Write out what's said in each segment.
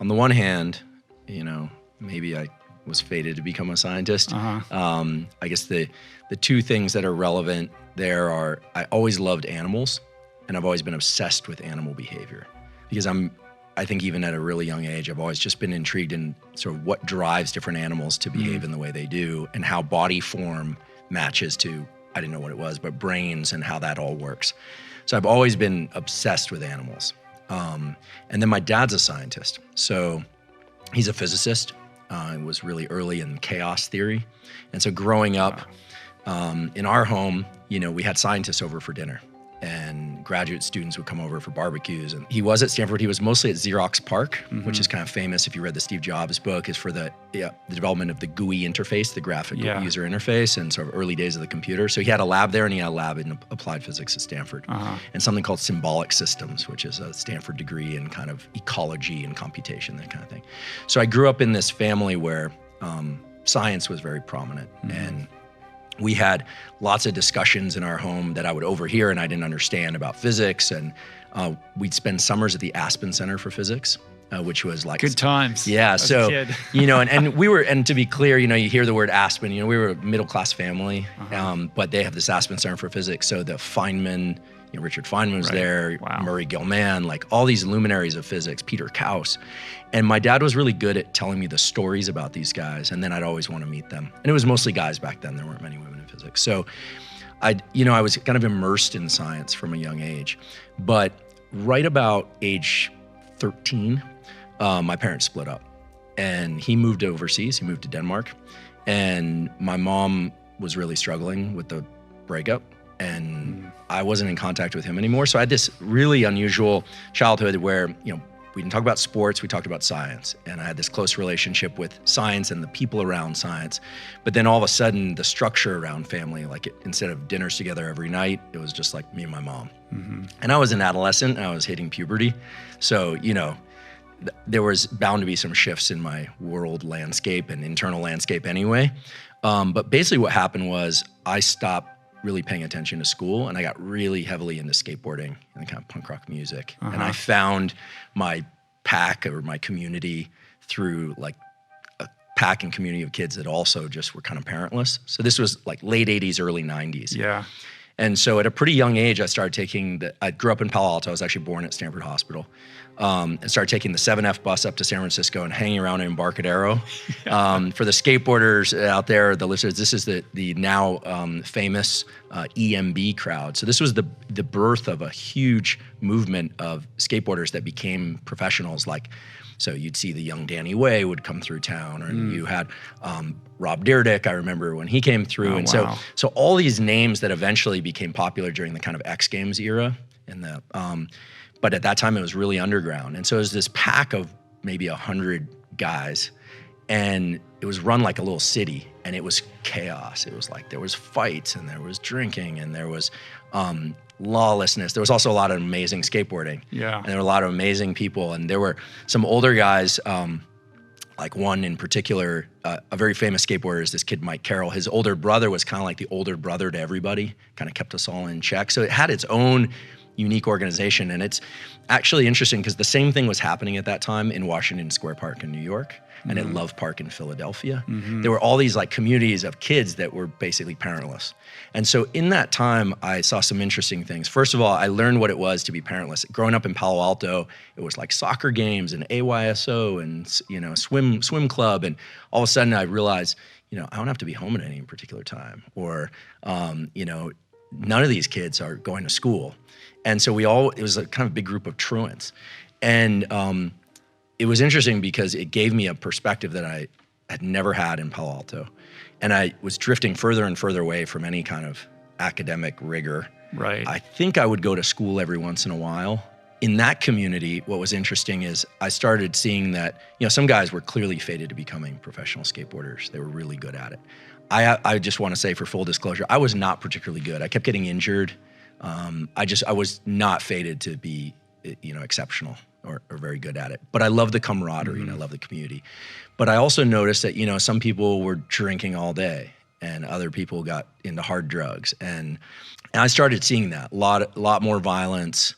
on the one hand, maybe I was fated to become a scientist. I guess the two things that are relevant there are I always loved animals, and I've always been obsessed with animal behavior because I think even at a really young age, I've always just been intrigued in sort of what drives different animals to behave in the way they do and how body form matches to, I didn't know what it was, but brains and how that all works. So I've always been obsessed with animals. And then my dad's a scientist. So he's a physicist. It was really early in chaos theory. And so growing up in our home, we had scientists over for dinner. And graduate students would come over for barbecues. And he was at Stanford. He was mostly at Xerox PARC, which is kind of famous if you read the Steve Jobs book, is for the development of the GUI interface, the graphic user interface, and sort of early days of the computer. So he had a lab there, and he had a lab in applied physics at Stanford, and something called symbolic systems, which is a Stanford degree in kind of ecology and computation, that kind of thing. So I grew up in this family where science was very prominent, and we had lots of discussions in our home that I would overhear and I didn't understand about physics. And we'd spend summers at the Aspen Center for Physics, which was like good times. Yeah. As so, a kid. and we were, and to be clear, you hear the word Aspen, we were a middle-class family, but they have this Aspen Center for Physics. So the Feynman, Richard Feynman was there, Murray Gell-Mann, like all these luminaries of physics, Peter Kaus. And my dad was really good at telling me the stories about these guys, and then I'd always want to meet them. And it was mostly guys back then. There weren't many women in physics. So I was kind of immersed in science from a young age. But right about age 13, my parents split up. And he moved overseas. He moved to Denmark. And my mom was really struggling with the breakup. And I wasn't in contact with him anymore. So I had this really unusual childhood where, we didn't talk about sports, we talked about science. And I had this close relationship with science and the people around science. But then all of a sudden, the structure around family, instead of dinners together every night, it was just like me and my mom. And I was an adolescent, and I was hitting puberty. So, there was bound to be some shifts in my world landscape and internal landscape anyway. But basically what happened was I stopped really paying attention to school, and I got really heavily into skateboarding and kind of punk rock music. And I found my pack or my community through like a pack and community of kids that also just were kind of parentless. So this was like late 80s, early 90s. Yeah. And so at a pretty young age, I started taking I grew up in Palo Alto. I was actually born at Stanford Hospital. And started taking the 7F bus up to San Francisco and hanging around in Embarcadero. For the skateboarders out there, the listeners, this is the now famous EMB crowd. So this was the birth of a huge movement of skateboarders that became professionals. So you'd see the young Danny Way would come through town, or you had Rob Dyrdek, I remember when he came through. So all these names that eventually became popular during the kind of X Games era, but at that time it was really underground. And so it was this pack of maybe 100 guys, and it was run like a little city, and it was chaos. It was like there was fights, and there was drinking, and there was lawlessness. There was also a lot of amazing skateboarding. Yeah. And there were a lot of amazing people. And there were some older guys, like one in particular, a very famous skateboarder is this kid, Mike Carroll. His older brother was kind of like the older brother to everybody, kind of kept us all in check. So it had its own unique organization. And it's actually interesting because the same thing was happening at that time in Washington Square Park in New York and at Love Park in Philadelphia. There were all these like communities of kids that were basically parentless. And so in that time, I saw some interesting things. First of all, I learned what it was to be parentless. Growing up in Palo Alto, it was like soccer games and AYSO and swim club. And all of a sudden I realized, I don't have to be home at any particular time, or none of these kids are going to school. And so it was a kind of big group of truants. And it was interesting because it gave me a perspective that I had never had in Palo Alto. And I was drifting further and further away from any kind of academic rigor. Right. I think I would go to school every once in a while. In that community, what was interesting is I started seeing that, some guys were clearly fated to becoming professional skateboarders. They were really good at it. I just want to say, for full disclosure, I was not particularly good. I kept getting injured. I was not fated to be, exceptional or very good at it. But I love the camaraderie and I love the community. But I also noticed that, some people were drinking all day and other people got into hard drugs. And I started seeing that, a lot more violence,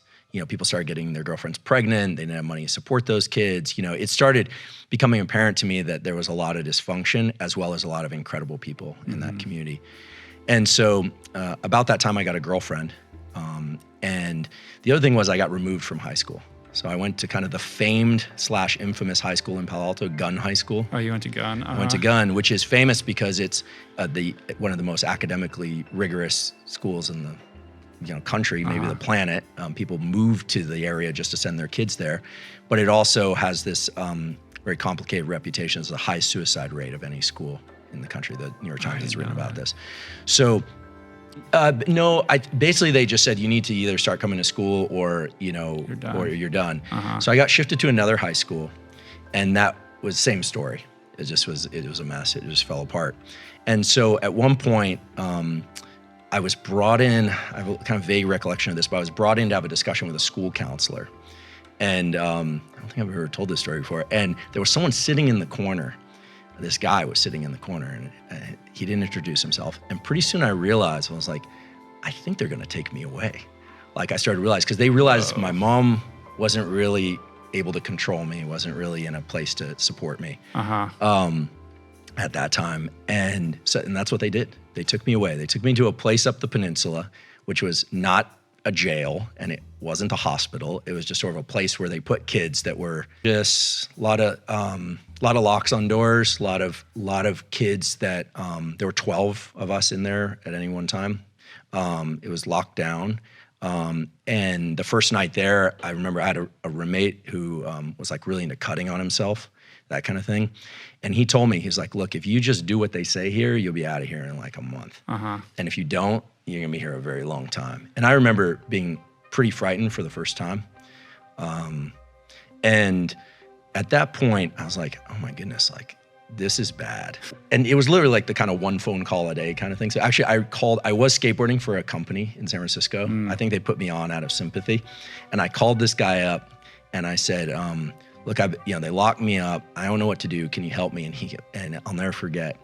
people started getting their girlfriends pregnant. They didn't have money to support those kids. It started becoming apparent to me that there was a lot of dysfunction as well as a lot of incredible people in that community. And so about that time, I got a girlfriend. And the other thing was I got removed from high school. So I went to kind of the famed / infamous high school in Palo Alto, Gunn High School. Oh, you went to Gunn? I went to Gunn, which is famous because it's one of the most academically rigorous schools in the country, maybe the planet. People move to the area just to send their kids there. But it also has this very complicated reputation as the high suicide rate of any school in the country. The New York Times has written about this. So no, basically they just said you need to either start coming to school or you're done. So I got shifted to another high school, and that was the same story. It was a mess. It just fell apart. And so at one point, I was brought in. I have a kind of vague recollection of this, but I was brought in to have a discussion with a school counselor, and I don't think I've ever told this story before. And there was someone sitting in the corner. This guy was sitting in the corner, and he didn't introduce himself. And pretty soon I realized, I was like, I think they're gonna take me away. Like I started to realize, because they realized my mom wasn't really able to control me, wasn't really in a place to support me at that time. And that's what they did. They took me away. They took me to a place up the peninsula, which was not a jail, and it wasn't a hospital. It was just sort of a place where they put kids that were just a lot of locks on doors, a lot of kids that there were 12 of us in there at any one time. It was locked down. And the first night there, I remember I had a roommate who was like really into cutting on himself, that kind of thing. And he told me, he's like, look, if you just do what they say here, you'll be out of here in like a month. And if you don't, you're gonna be here a very long time. And I remember being pretty frightened for the first time. And at that point, I was like, oh my goodness, like this is bad. And it was literally like the kind of one phone call a day kind of thing. So actually I was skateboarding for a company in San Francisco. I think they put me on out of sympathy. And I called this guy up and I said, look, they locked me up. I don't know what to do. Can you help me? And I'll never forget,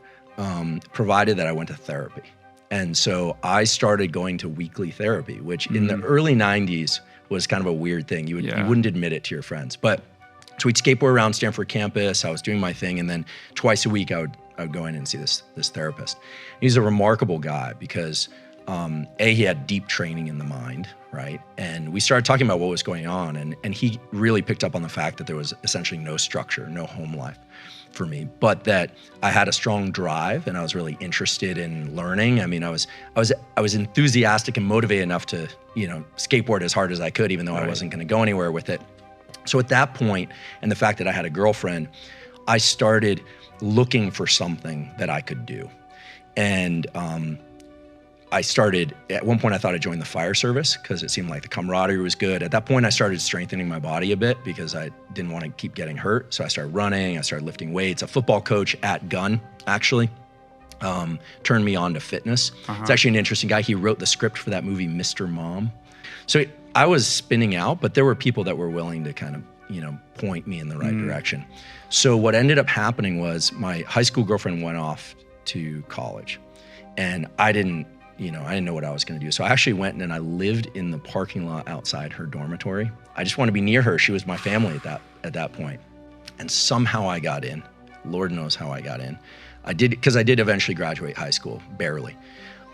provided that I went to therapy. And so I started going to weekly therapy, which in the early 90s was kind of a weird thing. You wouldn't admit it to your friends. But so we'd skateboard around Stanford campus. I was doing my thing. And then twice a week, I would go in and see this therapist. He's a remarkable guy because he had deep training in the mind, right? And we started talking about what was going on. And he really picked up on the fact that there was essentially no structure, no home life for me, but that I had a strong drive and I was really interested in learning. I mean, I was enthusiastic and motivated enough to, skateboard as hard as I could, even though I wasn't going to go anywhere with it. So at that point, and the fact that I had a girlfriend, I started looking for something that I could do. And at one point I thought I'd join the fire service because it seemed like the camaraderie was good. At that point, I started strengthening my body a bit because I didn't want to keep getting hurt. So I started running, I started lifting weights. A football coach at Gunn, actually, turned me on to fitness. It's actually an interesting guy. He wrote the script for that movie, Mr. Mom. So I was spinning out, but there were people that were willing to kind of, point me in the right direction. So what ended up happening was my high school girlfriend went off to college, and I didn't know what I was going to do. So I actually went and I lived in the parking lot outside her dormitory. I just wanted to be near her. She was my family at that point. And somehow I got in. Lord knows how I got in. I did eventually graduate high school, barely.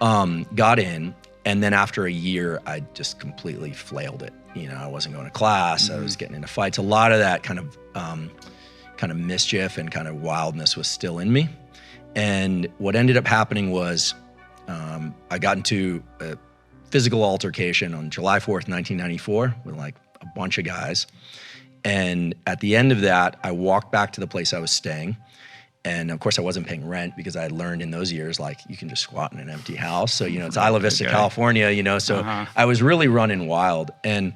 Got in, and then after a year, I just completely flailed it. I wasn't going to class. I was getting into fights. A lot of that kind of mischief and kind of wildness was still in me. And what ended up happening was I got into a physical altercation on July 4th, 1994 with like a bunch of guys. And at the end of that, I walked back to the place I was staying. And of course I wasn't paying rent because I had learned in those years, like you can just squat in an empty house. So, it's Isla Vista, California, so I was really running wild and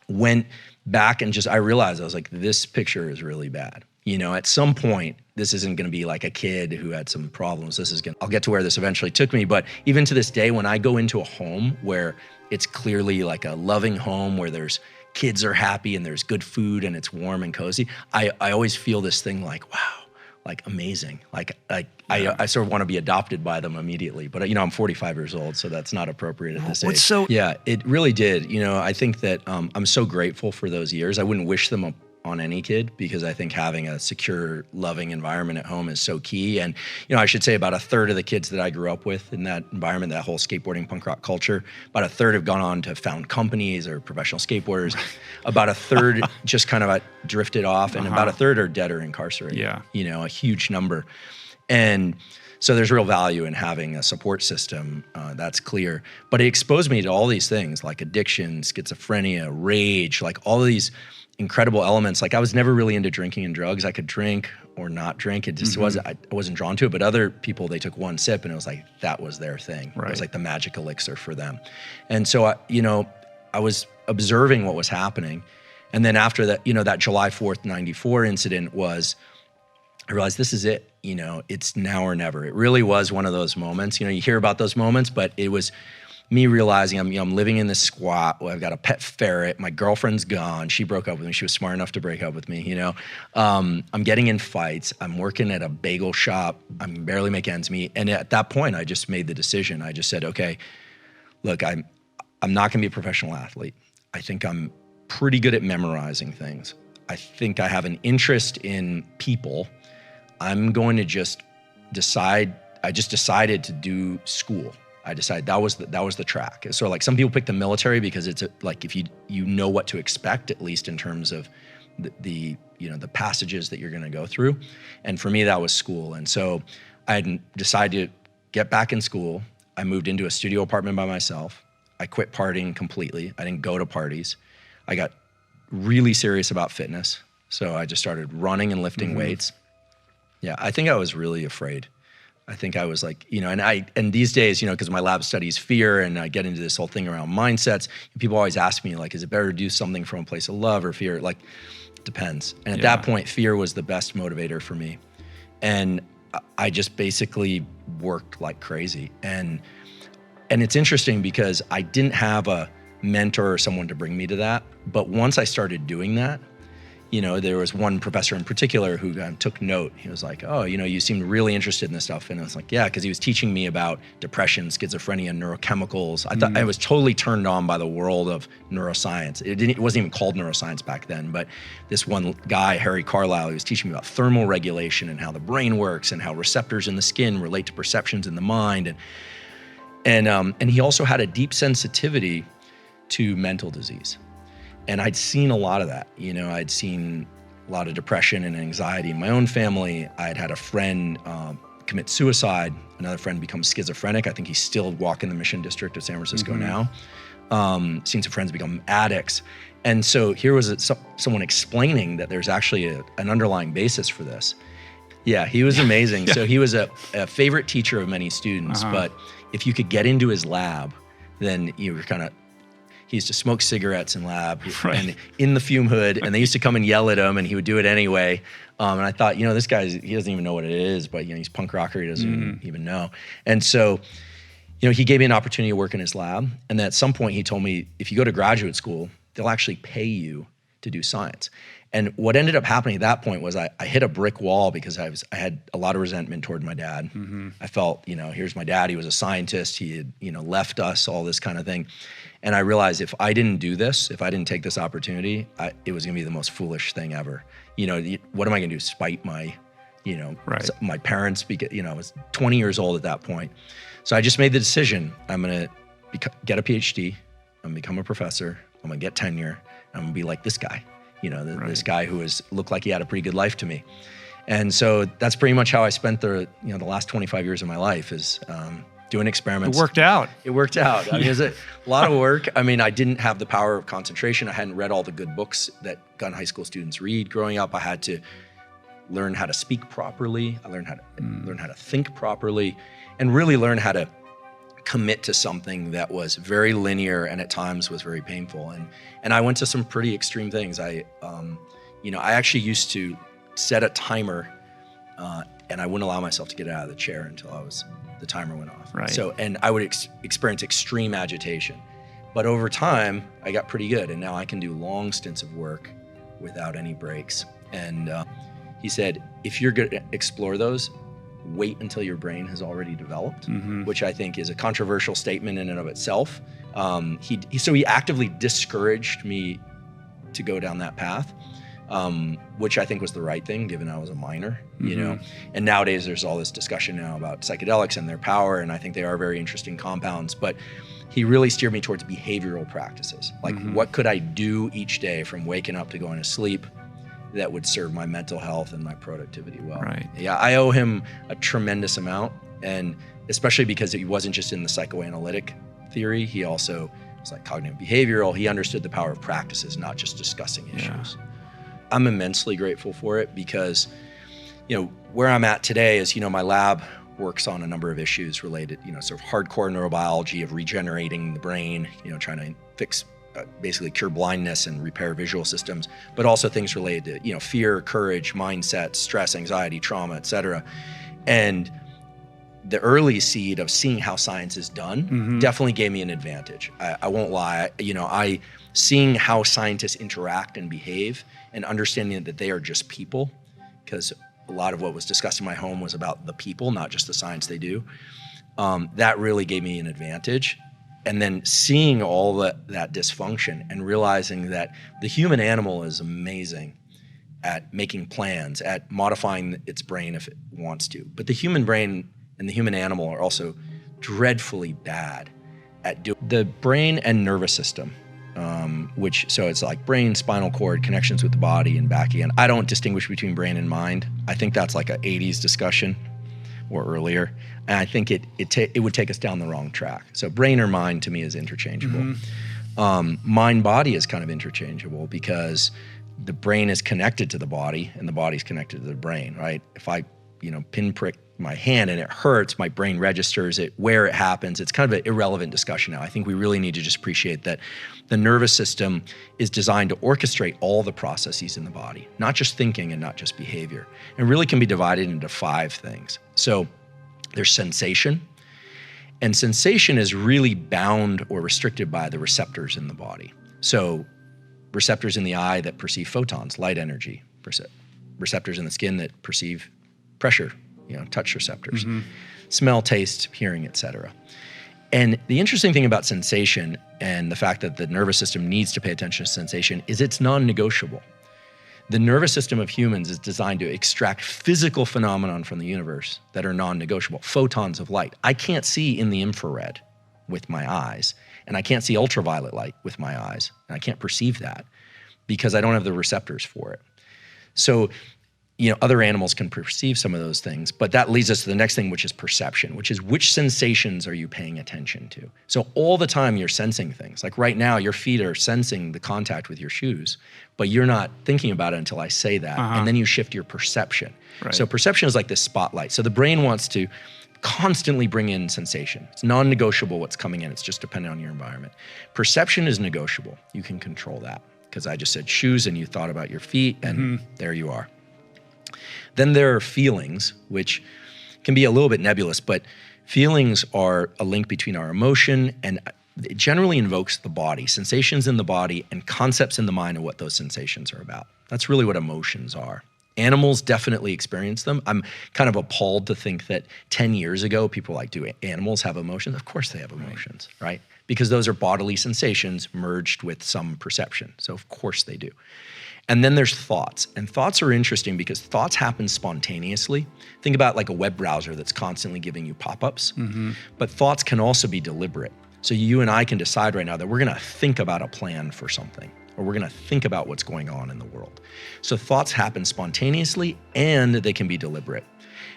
went back and I realized, I was like, this picture is really bad. At some point, this isn't going to be like a kid who had some problems. I'll get to where this eventually took me. But even to this day, when I go into a home where it's clearly like a loving home where there's kids are happy and there's good food and it's warm and cozy, I always feel this thing like, wow, like amazing. I sort of want to be adopted by them immediately, but I'm 45 years old, so that's not appropriate at this age. Yeah, it really did. I think that I'm so grateful for those years. I wouldn't wish them on any kid, because I think having a secure, loving environment at home is so key. And, I should say about a third of the kids that I grew up with in that environment, that whole skateboarding punk rock culture, about a third have gone on to found companies or professional skateboarders. About a third just kind of drifted off, and about a third are dead or incarcerated. Yeah. A huge number. And so there's real value in having a support system, that's clear. But it exposed me to all these things like addiction, schizophrenia, rage, like all of these incredible elements. Like I was never really into drinking and drugs. I could drink or not drink. It just I wasn't drawn to it. But other people, they took one sip and it was like, that was their thing. Right. It was like the magic elixir for them. And so, I was observing what was happening. And then after that, that July 4th, 94 incident I realized this is it. It's now or never. It really was one of those moments. You hear about those moments, but it was me realizing I'm living in this squat. I've got a pet ferret. My girlfriend's gone. She broke up with me. She was smart enough to break up with me. I'm getting in fights. I'm working at a bagel shop. I'm barely making ends meet. And at that point, I just made the decision. I just said, okay, look, I'm not going to be a professional athlete. I think I'm pretty good at memorizing things. I think I have an interest in people. I'm going to just decide. I just decided to do school. I decided that was the track. So like some people pick the military because it's like if you know what to expect, at least in terms of the passages that you're going to go through. And for me, that was school. And so I had decided to get back in school. I moved into a studio apartment by myself. I quit partying completely. I didn't go to parties. I got really serious about fitness. So I just started running and lifting weights. Yeah, I think I was really afraid. I think I was like, and these days, because my lab studies fear and I get into this whole thing around mindsets, people always ask me like, is it better to do something from a place of love or fear? Like, it depends. And at that point, fear was the best motivator for me. And I just basically worked like crazy. And it's interesting because I didn't have a mentor or someone to bring me to that. But once I started doing that, there was one professor in particular who took note. He was like, oh, you seemed really interested in this stuff. And I was like, yeah, because he was teaching me about depression, schizophrenia, neurochemicals. I thought I was totally turned on by the world of neuroscience. It wasn't even called neuroscience back then, but this one guy, Harry Carlisle, he was teaching me about thermal regulation and how the brain works and how receptors in the skin relate to perceptions in the mind. And he also had a deep sensitivity to mental disease. And I'd seen a lot of that. I'd seen a lot of depression and anxiety in my own family. I'd had a friend commit suicide, another friend become schizophrenic. I think he's still walking the Mission District of San Francisco now. Seen some friends become addicts. And so here was someone explaining that there's actually an underlying basis for this. Yeah, he was amazing. So he was a favorite teacher of many students, but if you could get into his lab, then you were he used to smoke cigarettes in lab and in the fume hood, and they used to come and yell at him, and he would do it anyway. And I thought, this guy, he doesn't even know what it is, but he's punk rocker, he doesn't even know. And so, he gave me an opportunity to work in his lab, and then at some point he told me, if you go to graduate school, they'll actually pay you to do science. And what ended up happening at that point was I hit a brick wall because I had a lot of resentment toward my dad. I felt, here's my dad, he was a scientist, he had, left us, all this kind of thing. And I realized if I didn't do this, if I didn't take this opportunity, it was gonna be the most foolish thing ever. What am I gonna do? Spite my, my parents? Because, I was 20 years old at that point. So I just made the decision, I'm gonna get a PhD, I'm gonna become a professor, I'm gonna get tenure, I'm gonna be like this guy. This guy who looked like he had a pretty good life to me. And so that's pretty much how I spent the last 25 years of my life is doing experiments. It worked out. It worked out. I mean, it was a lot of work. I mean, I didn't have the power of concentration. I hadn't read all the good books that gun high school students read growing up. I had to learn how to speak properly. I learned how to think properly, and really learn how to commit to something that was very linear and at times was very painful. And I went to some pretty extreme things. I actually used to set a timer, and I wouldn't allow myself to get out of the chair until the timer went off. Right. So, and I would experience extreme agitation. But over time, I got pretty good, and now I can do long stints of work without any breaks. And He said, if you're going to explore those, wait until your brain has already developed, which I think is a controversial statement in and of itself. So he actively discouraged me to go down that path, which I think was the right thing, given I was a minor, you know. And nowadays there's all this discussion now about psychedelics and their power, and I think they are very interesting compounds. But he really steered me towards behavioral practices. Like, what could I do each day from waking up to going to sleep that would serve my mental health and my productivity well? Right. Yeah, I owe him a tremendous amount, and especially because he wasn't just in the psychoanalytic theory, he also was like cognitive behavioral. He understood the power of practices, not just discussing issues. Yeah. I'm immensely grateful for it because, you know, where I'm at today is, you know, my lab works on a number of issues related, you know, sort of hardcore neurobiology of regenerating the brain, you know, trying to fix, basically cure blindness and repair visual systems, but also things related to, you know, fear, courage, mindset, stress, anxiety, trauma, et cetera. And the early seed of seeing how science is done definitely gave me an advantage. I won't lie. You know, seeing how scientists interact and behave and understanding that they are just people, because a lot of what was discussed in my home was about the people, not just the science they do. That really gave me an advantage. And then seeing all that dysfunction and realizing that the human animal is amazing at making plans, at modifying its brain if it wants to. But the human brain and the human animal are also dreadfully bad at doing the brain and nervous system, so it's like brain, spinal cord, connections with the body and back again. I don't distinguish between brain and mind. I think that's like a 80s discussion or earlier. And I think it would take us down the wrong track. So brain or mind to me is interchangeable. Mind-body is kind of interchangeable because the brain is connected to the body and the body's connected to the brain, right? If I, you know, pinprick my hand and it hurts, my brain registers it, where it happens. It's kind of an irrelevant discussion now. I think we really need to just appreciate that the nervous system is designed to orchestrate all the processes in the body, not just thinking and not just behavior. And really can be divided into 5 things. So there's sensation, and sensation is really bound or restricted by the receptors in the body. So receptors in the eye that perceive photons, light energy, receptors in the skin that perceive pressure, you know, touch receptors, smell, taste, hearing, et cetera. And the interesting thing about sensation and the fact that the nervous system needs to pay attention to sensation is it's non-negotiable. The nervous system of humans is designed to extract physical phenomenon from the universe that are non-negotiable, photons of light. I can't see in the infrared with my eyes, and I can't see ultraviolet light with my eyes, and I can't perceive that because I don't have the receptors for it. So, you know, other animals can perceive some of those things, but that leads us to the next thing, which is perception, which is which sensations are you paying attention to? So all the time you're sensing things. Like right now, your feet are sensing the contact with your shoes, but you're not thinking about it until I say that, and then you shift your perception. Right. So perception is like this spotlight. So the brain wants to constantly bring in sensation. It's non-negotiable what's coming in. It's just dependent on your environment. Perception is negotiable. You can control that because I just said shoes and you thought about your feet and there you are. Then there are feelings, which can be a little bit nebulous, but feelings are a link between our emotion and it generally invokes the body, sensations in the body and concepts in the mind of what those sensations are about. That's really what emotions are. Animals definitely experience them. I'm kind of appalled to think that 10 years ago, people were like, do animals have emotions? Of course they have emotions, right? Because those are bodily sensations merged with some perception. So of course they do. And then there's thoughts. And thoughts are interesting because thoughts happen spontaneously. Think about like a web browser that's constantly giving you pop-ups. But thoughts can also be deliberate. So you and I can decide right now that we're gonna think about a plan for something, or we're gonna think about what's going on in the world. So thoughts happen spontaneously and they can be deliberate.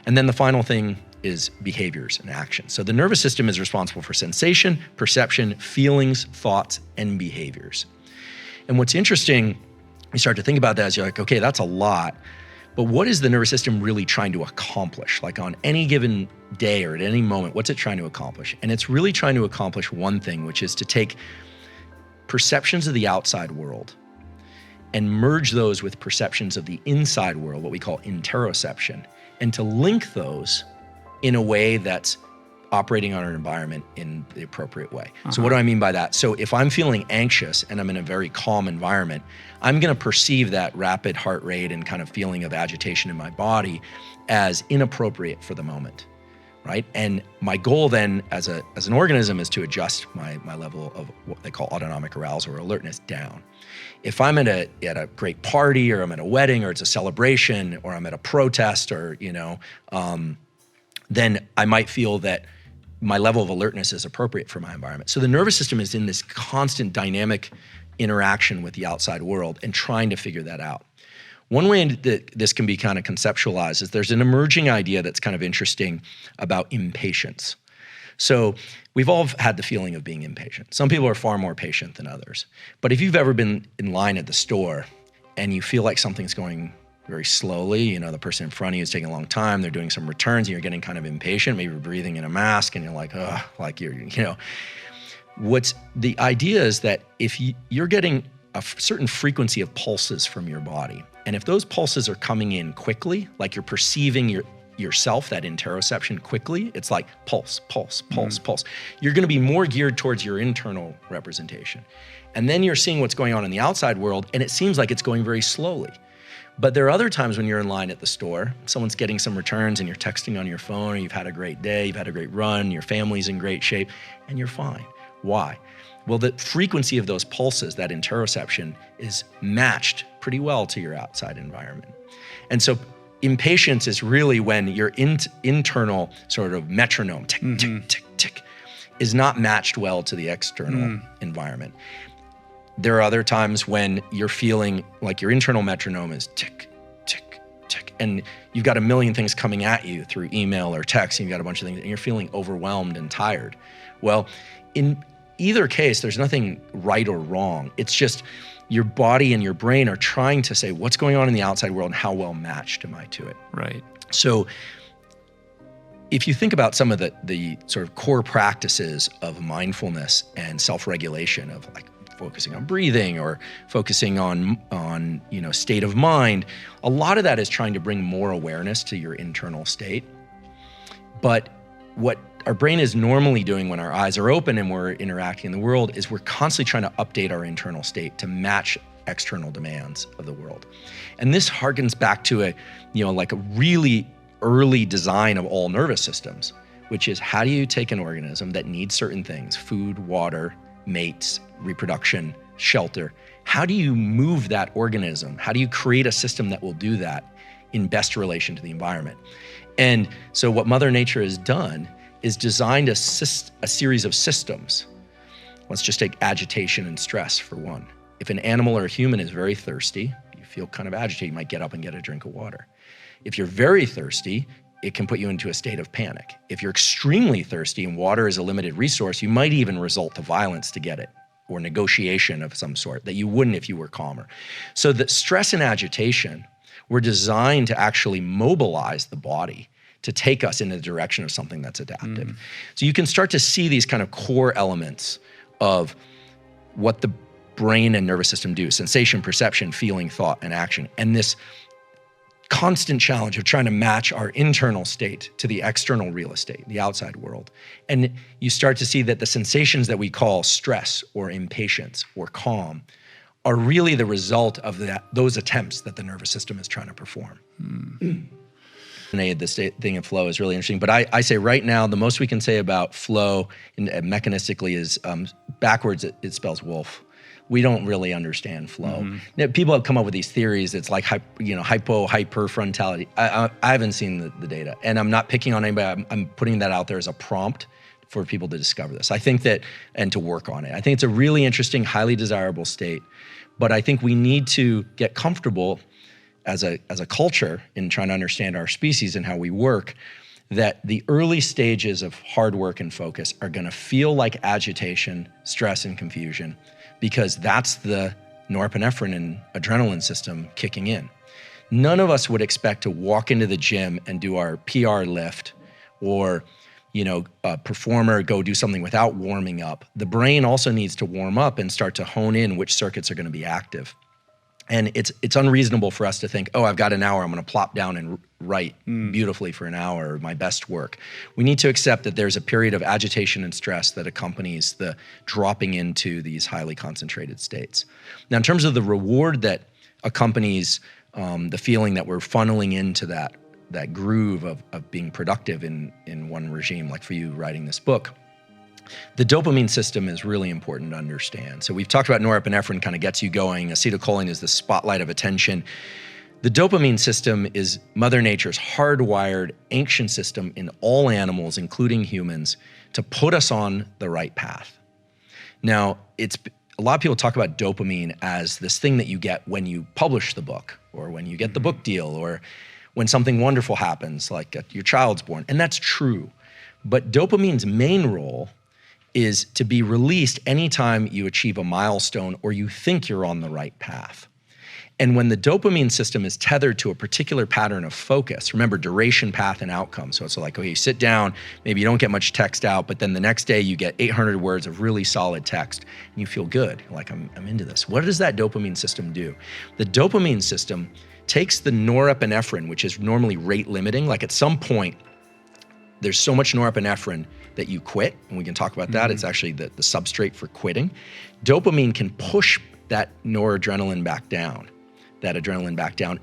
And then the final thing is behaviors and actions. So the nervous system is responsible for sensation, perception, feelings, thoughts, and behaviors. And what's interesting, you start to think about that as you're like, okay, that's a lot, but what is the nervous system really trying to accomplish? Like on any given day or at any moment, what's it trying to accomplish? And it's really trying to accomplish one thing, which is to take perceptions of the outside world and merge those with perceptions of the inside world, what we call interoception, and to link those in a way that's operating on our environment in the appropriate way. So what do I mean by that? So if I'm feeling anxious and I'm in a very calm environment, I'm going to perceive that rapid heart rate and kind of feeling of agitation in my body as inappropriate for the moment, right? And my goal then as an organism is to adjust my level of what they call autonomic arousal or alertness down. If I'm at a great party, or I'm at a wedding, or it's a celebration, or I'm at a protest, or then I might feel that my level of alertness is appropriate for my environment. So the nervous system is in this constant dynamic interaction with the outside world and trying to figure that out. One way that this can be kind of conceptualized is there's an emerging idea that's kind of interesting about impatience. So we've all had the feeling of being impatient. Some people are far more patient than others. But if you've ever been in line at the store and you feel like something's going very slowly, the person in front of you is taking a long time, they're doing some returns, and you're getting kind of impatient, maybe you're breathing in a mask, and you're like, ugh, like what's the idea is that if you're getting a certain frequency of pulses from your body, and if those pulses are coming in quickly, like you're perceiving yourself, that interoception quickly, it's like pulse, pulse, pulse, pulse. You're going to be more geared towards your internal representation. And then you're seeing what's going on in the outside world, and it seems like it's going very slowly. But there are other times when you're in line at the store, someone's getting some returns and you're texting on your phone, or you've had a great day, you've had a great run, your family's in great shape, and you're fine. Why? Well, the frequency of those pulses, that interoception, is matched pretty well to your outside environment. And so impatience is really when your internal sort of metronome, tick, tick, tick, tick, is not matched well to the external environment. There are other times when you're feeling like your internal metronome is tick, tick, tick, and you've got a million things coming at you through email or text, and you've got a bunch of things, and you're feeling overwhelmed and tired. Well, in either case, there's nothing right or wrong. It's just your body and your brain are trying to say, what's going on in the outside world and how well matched am I to it? Right. So if you think about some of the sort of core practices of mindfulness and self-regulation, of like focusing on breathing or focusing on state of mind, a lot of that is trying to bring more awareness to your internal state. But what our brain is normally doing when our eyes are open and we're interacting in the world is we're constantly trying to update our internal state to match external demands of the world. And this harkens back to a really early design of all nervous systems, which is how do you take an organism that needs certain things, food, water, mates, reproduction, shelter, how do you move that organism? How do you create a system that will do that in best relation to the environment? And so what Mother Nature has done is designed a series of systems. Let's just take agitation and stress for one. If an animal or a human is very thirsty, you feel kind of agitated, you might get up and get a drink of water. If you're very thirsty, it can put you into a state of panic. If you're extremely thirsty and water is a limited resource, you might even resort to violence to get it, or negotiation of some sort that you wouldn't if you were calmer. So the stress and agitation were designed to actually mobilize the body to take us in the direction of something that's adaptive. So you can start to see these kind of core elements of what the brain and nervous system do: sensation, perception, feeling, thought, and action. And this constant challenge of trying to match our internal state to the external real estate, the outside world. And you start to see that the sensations that we call stress or impatience or calm are really the result of those attempts that the nervous system is trying to perform. The state thing of flow is really interesting, but I say right now the most we can say about flow mechanistically is backwards it spells wolf. We don't really understand flow. Now, people have come up with these theories. It's like hyperfrontality. I haven't seen the data, and I'm not picking on anybody. I'm putting that out there as a prompt for people to discover this. I think that, and to work on it. I think it's a really interesting, highly desirable state, but I think we need to get comfortable as a culture in trying to understand our species and how we work, that the early stages of hard work and focus are going to feel like agitation, stress, and confusion, because that's the norepinephrine and adrenaline system kicking in. None of us would expect to walk into the gym and do our PR lift, or a performer go do something without warming up. The brain also needs to warm up and start to hone in which circuits are going to be active. And it's unreasonable for us to think, oh, I've got an hour, I'm going to plop down and write beautifully for an hour, my best work. We need to accept that there's a period of agitation and stress that accompanies the dropping into these highly concentrated states. Now, in terms of the reward that accompanies the feeling that we're funneling into that groove of being productive in one regime, like for you writing this book, the dopamine system is really important to understand. So we've talked about norepinephrine kind of gets you going. Acetylcholine is the spotlight of attention. The dopamine system is Mother Nature's hardwired ancient system in all animals, including humans, to put us on the right path. Now, a lot of people talk about dopamine as this thing that you get when you publish the book, or when you get the book deal, or when something wonderful happens, like your child's born. And that's true. But dopamine's main role is to be released anytime you achieve a milestone or you think you're on the right path. And when the dopamine system is tethered to a particular pattern of focus, remember duration, path, and outcome. So it's like, okay, you sit down, maybe you don't get much text out, but then the next day you get 800 words of really solid text and you feel good. You're like, I'm into this. What does that dopamine system do? The dopamine system takes the norepinephrine, which is normally rate limiting, like at some point, there's so much norepinephrine that you quit, and we can talk about that. It's actually the substrate for quitting. Dopamine can push that adrenaline back down,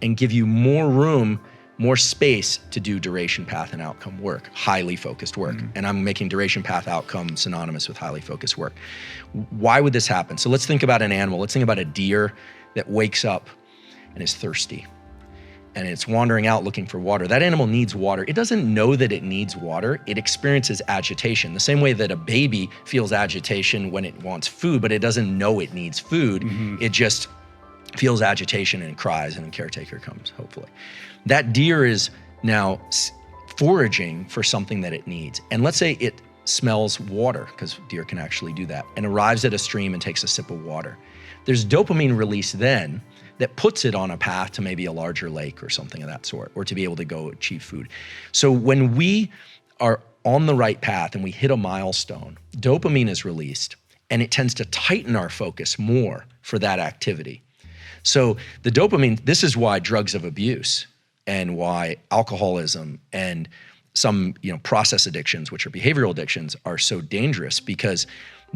and give you more room, more space to do duration, path, and outcome work, highly focused work. And I'm making duration, path, outcome synonymous with highly focused work. Why would this happen? So let's think about an animal. Let's think about a deer that wakes up and is thirsty, and it's wandering out looking for water. That animal needs water. It doesn't know that it needs water. It experiences agitation, the same way that a baby feels agitation when it wants food, but it doesn't know it needs food. It just feels agitation and cries, and a caretaker comes, hopefully. That deer is now foraging for something that it needs. And let's say it smells water, because deer can actually do that, and arrives at a stream and takes a sip of water. There's dopamine release then that puts it on a path to maybe a larger lake or something of that sort, or to be able to go achieve food. So when we are on the right path and we hit a milestone, dopamine is released, and it tends to tighten our focus more for that activity. So the dopamine, this is why drugs of abuse and why alcoholism and some process addictions, which are behavioral addictions, are so dangerous, because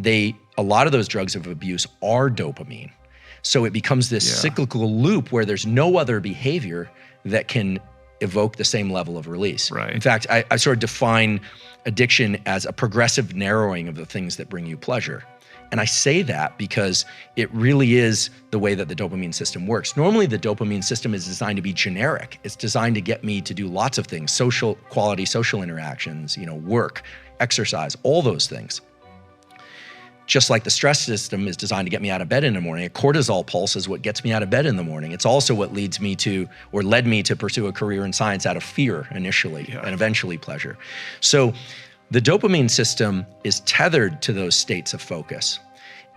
a lot of those drugs of abuse are dopamine. So it becomes this cyclical loop where there's no other behavior that can evoke the same level of release. Right. In fact, I sort of define addiction as a progressive narrowing of the things that bring you pleasure. And I say that because it really is the way that the dopamine system works. Normally, the dopamine system is designed to be generic. It's designed to get me to do lots of things, social interactions, work, exercise, all those things. Just like the stress system is designed to get me out of bed in the morning, a cortisol pulse is what gets me out of bed in the morning. It's also what led me to pursue a career in science out of fear initially, and eventually pleasure. So the dopamine system is tethered to those states of focus.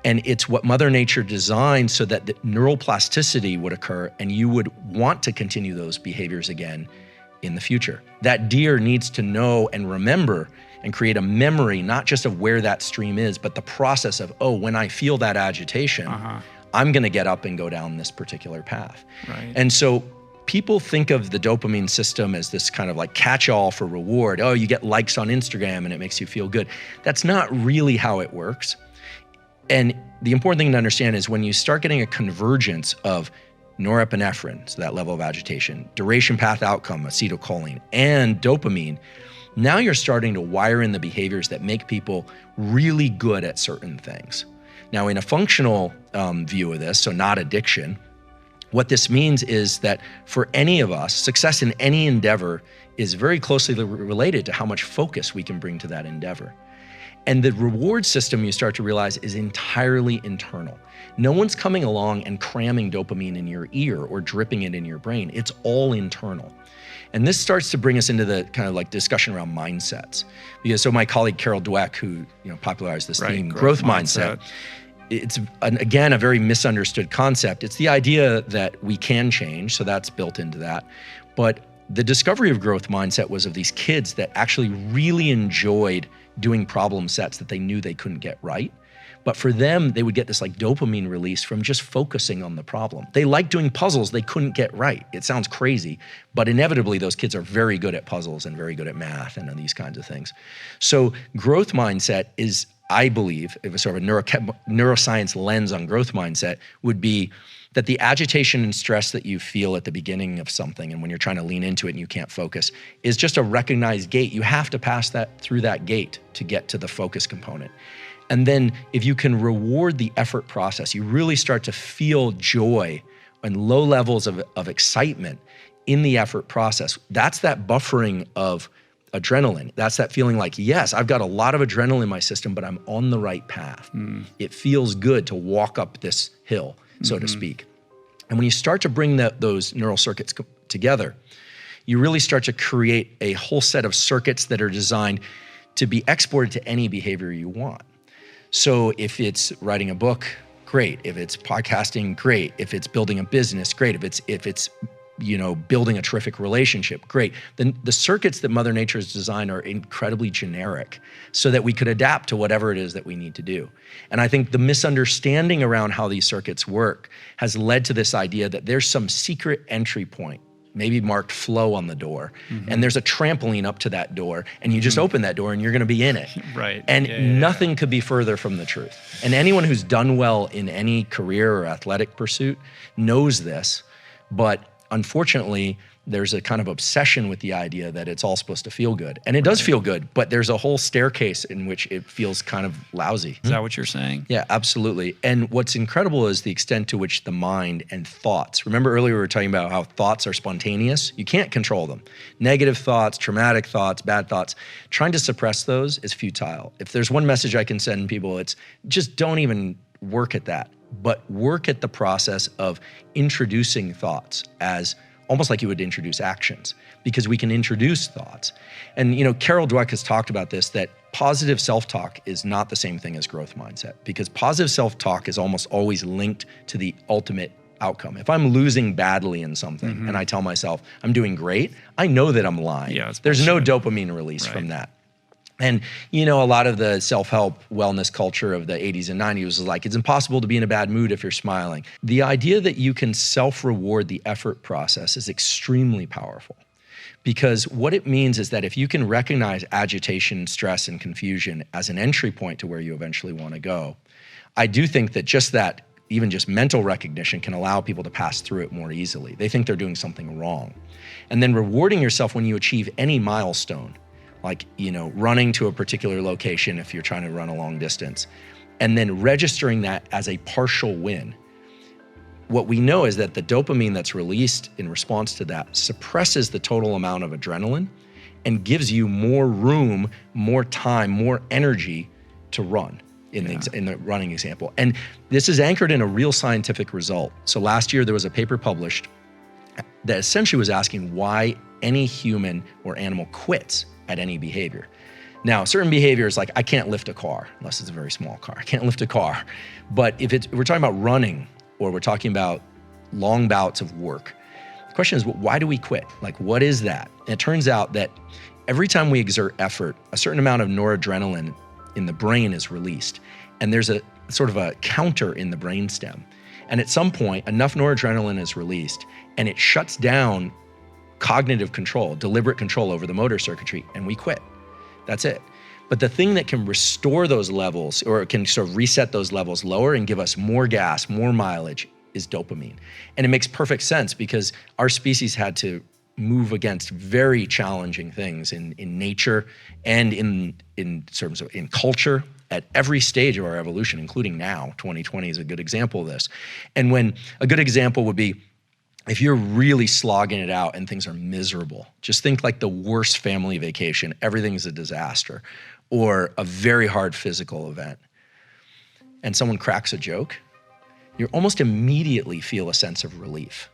And it's what Mother Nature designed so that the neural plasticity would occur and you would want to continue those behaviors again in the future. That deer needs to know and remember and create a memory, not just of where that stream is, but the process of, when I feel that agitation, I'm gonna get up and go down this particular path. Right. And so people think of the dopamine system as this kind of like catch-all for reward. Oh, you get likes on Instagram and it makes you feel good. That's not really how it works. And the important thing to understand is when you start getting a convergence of norepinephrine, so that level of agitation, duration, path, outcome, acetylcholine, and dopamine, now you're starting to wire in the behaviors that make people really good at certain things. Now, in a functional view of this, so not addiction, what this means is that for any of us, success in any endeavor is very closely related to how much focus we can bring to that endeavor. And the reward system, you start to realize, is entirely internal. No one's coming along and cramming dopamine in your ear or dripping it in your brain. It's all internal. And this starts to bring us into the kind of like discussion around mindsets. Because so my colleague Carol Dweck, who popularized this theme, growth mindset, it's again a very misunderstood concept. It's the idea that we can change, so that's built into that. But the discovery of growth mindset was of these kids that actually really enjoyed doing problem sets that they knew they couldn't get right, But for them, they would get this like dopamine release from just focusing on the problem. They like doing puzzles they couldn't get right. It sounds crazy, but inevitably those kids are very good at puzzles and very good at math and these kinds of things. So growth mindset is, I believe, if it's sort of a neuroscience lens on growth mindset, would be that the agitation and stress that you feel at the beginning of something and when you're trying to lean into it and you can't focus is just a recognized gate. You have to pass through that gate to get to the focus component. And then if you can reward the effort process, you really start to feel joy and low levels of excitement in the effort process. That's that buffering of adrenaline. That's that feeling like, yes, I've got a lot of adrenaline in my system, but I'm on the right path. It feels good to walk up this hill, so to speak. And when you start to bring those neural circuits together, you really start to create a whole set of circuits that are designed to be exported to any behavior you want. So if it's writing a book, great. If it's podcasting, great. If it's building a business, great. If it's building a terrific relationship, great. Then the circuits that Mother Nature has designed are incredibly generic so that we could adapt to whatever it is that we need to do. And I think the misunderstanding around how these circuits work has led to this idea that there's some secret entry point, maybe marked flow on the door, and there's a trampoline up to that door, and you just open that door and you're gonna be in it. Right. And nothing could be further from the truth. And anyone who's done well in any career or athletic pursuit knows this, but unfortunately, there's a kind of obsession with the idea that it's all supposed to feel good. And it does feel good, but there's a whole staircase in which it feels kind of lousy. Is that what you're saying? Yeah, absolutely. And what's incredible is the extent to which the mind and thoughts, remember earlier we were talking about how thoughts are spontaneous? You can't control them. Negative thoughts, traumatic thoughts, bad thoughts, trying to suppress those is futile. If there's one message I can send people, it's just don't even work at that, but work at the process of introducing thoughts as almost like you would introduce actions, because we can introduce thoughts. And Carol Dweck has talked about this, that positive self-talk is not the same thing as growth mindset, because positive self-talk is almost always linked to the ultimate outcome. If I'm losing badly in something and I tell myself I'm doing great, I know that I'm lying. Yeah, there's no dopamine release from that. And, a lot of the self-help wellness culture of the 80s and 90s was like, it's impossible to be in a bad mood if you're smiling. The idea that you can self-reward the effort process is extremely powerful, because what it means is that if you can recognize agitation, stress, and confusion as an entry point to where you eventually want to go, I do think that even just mental recognition can allow people to pass through it more easily. They think they're doing something wrong. And then rewarding yourself when you achieve any milestone, like, running to a particular location if you're trying to run a long distance, and then registering that as a partial win. What we know is that the dopamine that's released in response to that suppresses the total amount of adrenaline and gives you more room, more time, more energy to run in the running example. And this is anchored in a real scientific result. So last year there was a paper published that essentially was asking why any human or animal quits at any behavior. Now, certain behaviors, like I can't lift a car, unless it's a very small car. I can't lift a car. But if we're talking about running, or we're talking about long bouts of work, the question is, why do we quit? Like, what is that? And it turns out that every time we exert effort, a certain amount of noradrenaline in the brain is released. And there's a sort of a counter in the brainstem. And at some point, enough noradrenaline is released, and it shuts down cognitive control, deliberate control over the motor circuitry, and we quit. That's it. But the thing that can restore those levels, or it can sort of reset those levels lower and give us more gas, more mileage, is dopamine. And it makes perfect sense, because our species had to move against very challenging things in nature and in terms of in culture at every stage of our evolution, including now. 2020 is a good example of this. And when a good example would be, if you're really slogging it out and things are miserable, just think like the worst family vacation, everything's a disaster, or a very hard physical event, and someone cracks a joke, you almost immediately feel a sense of relief.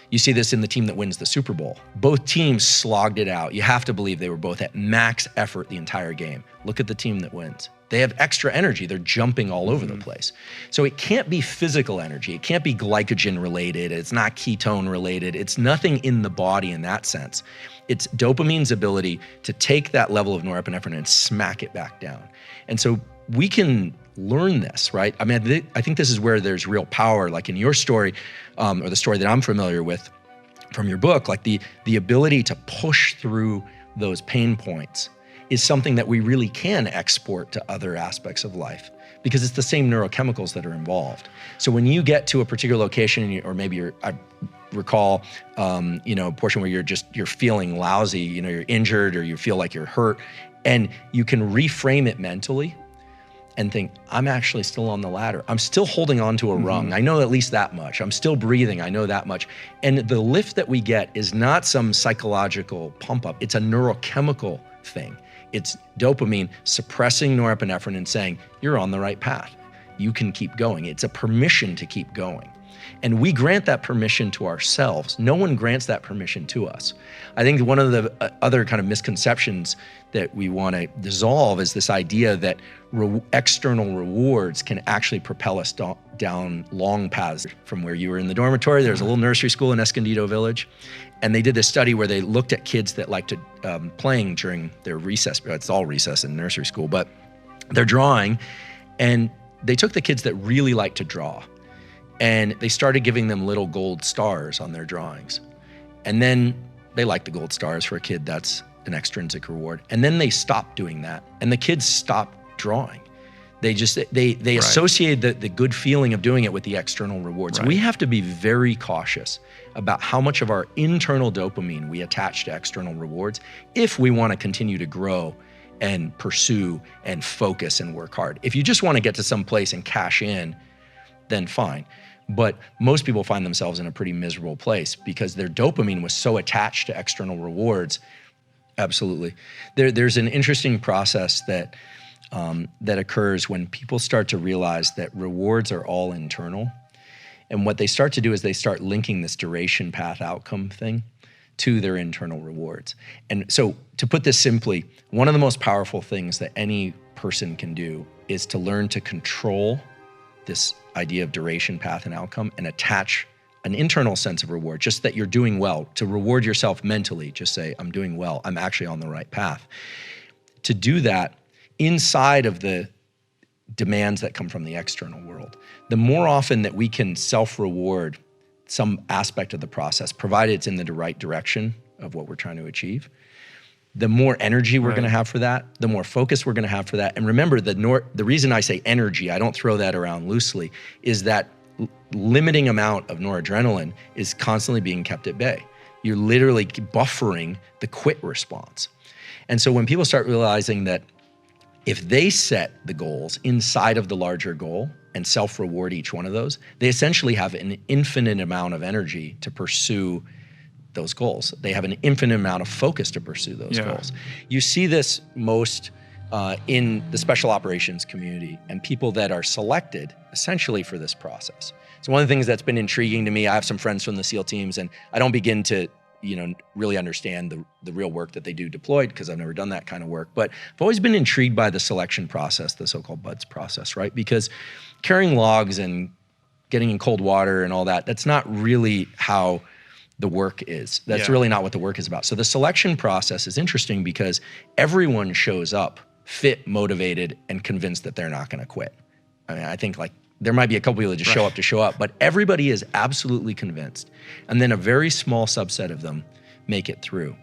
You see this in the team that wins the Super Bowl. Both teams slogged it out. You have to believe they were both at max effort the entire game. Look at the team that wins. They have extra energy. They're jumping all over the place. So it can't be physical energy. It can't be glycogen related. It's not ketone related. It's nothing in the body in that sense. It's dopamine's ability to take that level of norepinephrine and smack it back down. And so we can learn this, right? I mean, I think this is where there's real power, like in your story, or the story that I'm familiar with from your book, like the ability to push through those pain points is something that we really can export to other aspects of life, because it's the same neurochemicals that are involved. So when you get to a particular location, or maybe I recall, a portion where you're feeling lousy, you're injured or you feel like you're hurt, and you can reframe it mentally and think, I'm actually still on the ladder. I'm still holding on to a rung. I know at least that much. I'm still breathing. I know that much. And the lift that we get is not some psychological pump up. It's a neurochemical thing. It's dopamine suppressing norepinephrine and saying, you're on the right path. You can keep going. It's a permission to keep going. And we grant that permission to ourselves. No one grants that permission to us. I think one of the other kind of misconceptions that we want to dissolve is this idea that external rewards can actually propel us down long paths. From where you were in the dormitory, there's a little nursery school in Escondido Village, and they did this study where they looked at kids that liked to playing during their recess. It's all recess in nursery school, but they're drawing, and they took the kids that really like to draw, and they started giving them little gold stars on their drawings. And then they like the gold stars for a kid, that's an extrinsic reward. And then they stopped doing that, and the kids stopped drawing. They associated the good feeling of doing it with the external rewards. Right. We have to be very cautious about how much of our internal dopamine we attach to external rewards if we want to continue to grow and pursue and focus and work hard. If you just want to get to some place and cash in, then fine. But most people find themselves in a pretty miserable place because their dopamine was so attached to external rewards. Absolutely. There's an interesting process that occurs when people start to realize that rewards are all internal. And what they start to do is they start linking this duration path outcome thing to their internal rewards. And so, to put this simply, one of the most powerful things that any person can do is to learn to control this idea of duration, path, and outcome, and attach an internal sense of reward, just that you're doing well. To reward yourself mentally, just say, I'm doing well, I'm actually on the right path. To do that inside of the demands that come from the external world, the more often that we can self-reward some aspect of the process, provided it's in the right direction of what we're trying to achieve, the more energy we're going to have for that, the more focus we're going to have for that. And remember, the reason I say energy, I don't throw that around loosely, is that limiting amount of noradrenaline is constantly being kept at bay. You're literally buffering the quit response. And so when people start realizing that if they set the goals inside of the larger goal and self-reward each one of those, they essentially have an infinite amount of energy to pursue those goals. They have an infinite amount of focus to pursue those goals. You see this most in the special operations community and people that are selected essentially for this process. So one of the things that's been intriguing to me, I have some friends from the SEAL teams, and I don't begin to really understand the real work that they do deployed because I've never done that kind of work. But I've always been intrigued by the selection process, the so-called BUDS process, right? Because carrying logs and getting in cold water and all that, that's not really how the work is. That's really not what the work is about. So the selection process is interesting because everyone shows up fit, motivated, and convinced that they're not going to quit. I mean, I think like there might be a couple people that just show up, but everybody is absolutely convinced. And then a very small subset of them make it through.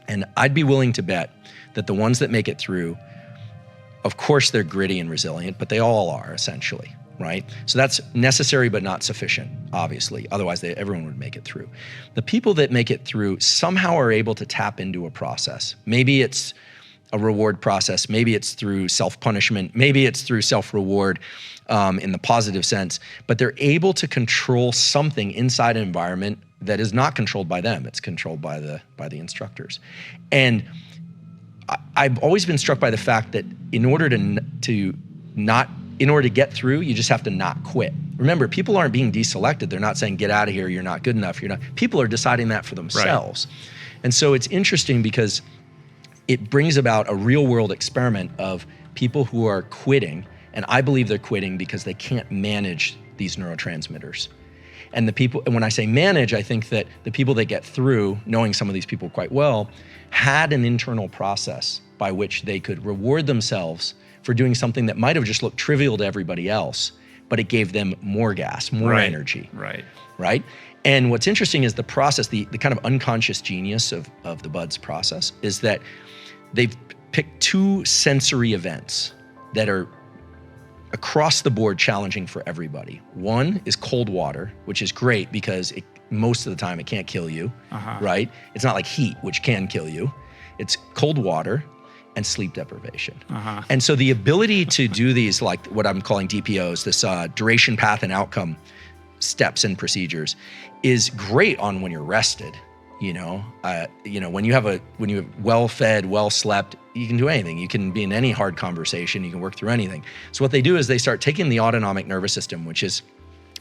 And I'd be willing to bet that the ones that make it through, of course they're gritty and resilient, but they all are essentially, right? So that's necessary but not sufficient, obviously. Otherwise, everyone would make it through. The people that make it through somehow are able to tap into a process. Maybe it's a reward process. Maybe it's through self-punishment. Maybe it's through self-reward in the positive sense. But they're able to control something inside an environment that is not controlled by them. It's controlled by the instructors. And I've always been struck by the fact that in order to get through, you just have to not quit. Remember, people aren't being deselected. They're not saying, get out of here, you're not good enough. People are deciding that for themselves. Right. And so it's interesting because it brings about a real world experiment of people who are quitting, and I believe they're quitting because they can't manage these neurotransmitters. And when I say manage, I think that the people that get through, knowing some of these people quite well, had an internal process by which they could reward themselves for doing something that might have just looked trivial to everybody else, but it gave them more gas, more energy. Right? And what's interesting is the process, the kind of unconscious genius of the buds process is that they've picked 2 sensory events that are across the board challenging for everybody. One is cold water, which is great because most of the time it can't kill you, right? It's not like heat, which can kill you. It's cold water and sleep deprivation. And so the ability to do these, like what I'm calling DPOs, this duration, path, and outcome steps and procedures, is great on when you're rested. When you're well fed, well slept, you can do anything. You can be in any hard conversation. You can work through anything. So what they do is they start taking the autonomic nervous system, which is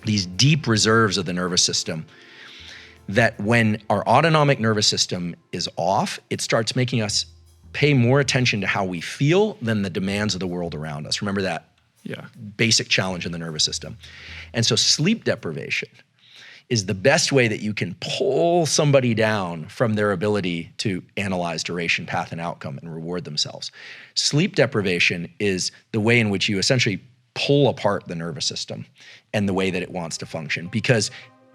these deep reserves of the nervous system, that when our autonomic nervous system is off, it starts making us pay more attention to how we feel than the demands of the world around us. Remember that basic challenge in the nervous system. And so sleep deprivation is the best way that you can pull somebody down from their ability to analyze duration, path, and outcome and reward themselves. Sleep deprivation is the way in which you essentially pull apart the nervous system and the way that it wants to function, because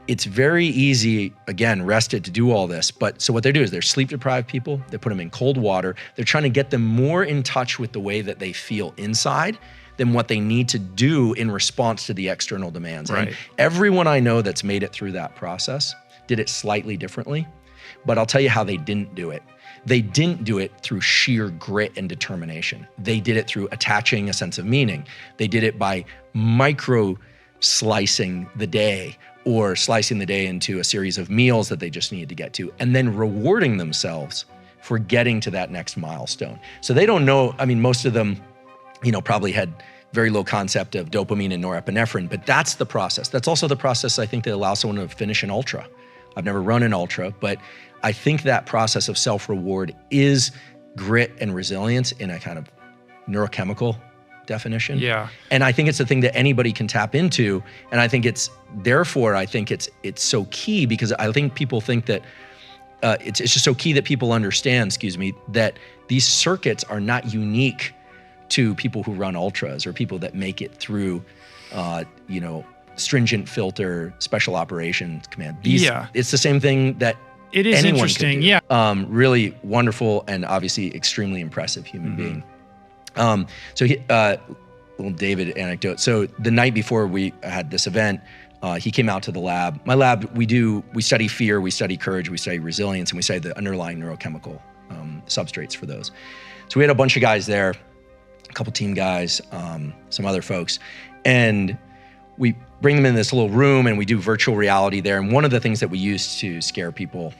it's very easy, again, rested, to do all this. But so what they do is they're sleep deprived people, they put them in cold water. They're trying to get them more in touch with the way that they feel inside than what they need to do in response to the external demands. And everyone I know that's made it through that process did it slightly differently, but I'll tell you how they didn't do it. They didn't do it through sheer grit and determination. They did it through attaching a sense of meaning. They did it by micro slicing the day, or slicing the day into a series of meals that they just needed to get to, and then rewarding themselves for getting to that next milestone. So they don't know, most of them, probably had very low concept of dopamine and norepinephrine, but that's the process. That's also the process, I think, that allows someone to finish an ultra. I've never run an ultra, but I think that process of self-reward is grit and resilience in a kind of neurochemical definition. And I think it's the thing that anybody can tap into. And I think it's so key, because I think people think that it's just so key that people understand, that these circuits are not unique to people who run ultras or people that make it through, stringent filter special operations command. It's the same thing that it is anyone interesting. Could do. Really wonderful and obviously extremely impressive human being. So little David anecdote. So the night before we had this event, he came out to the lab. My lab, we study fear, we study courage, we study resilience, and we study the underlying neurochemical substrates for those. So we had a bunch of guys there, a couple team guys, some other folks, and we bring them in this little room and we do virtual reality there. And one of the things that we use to scare people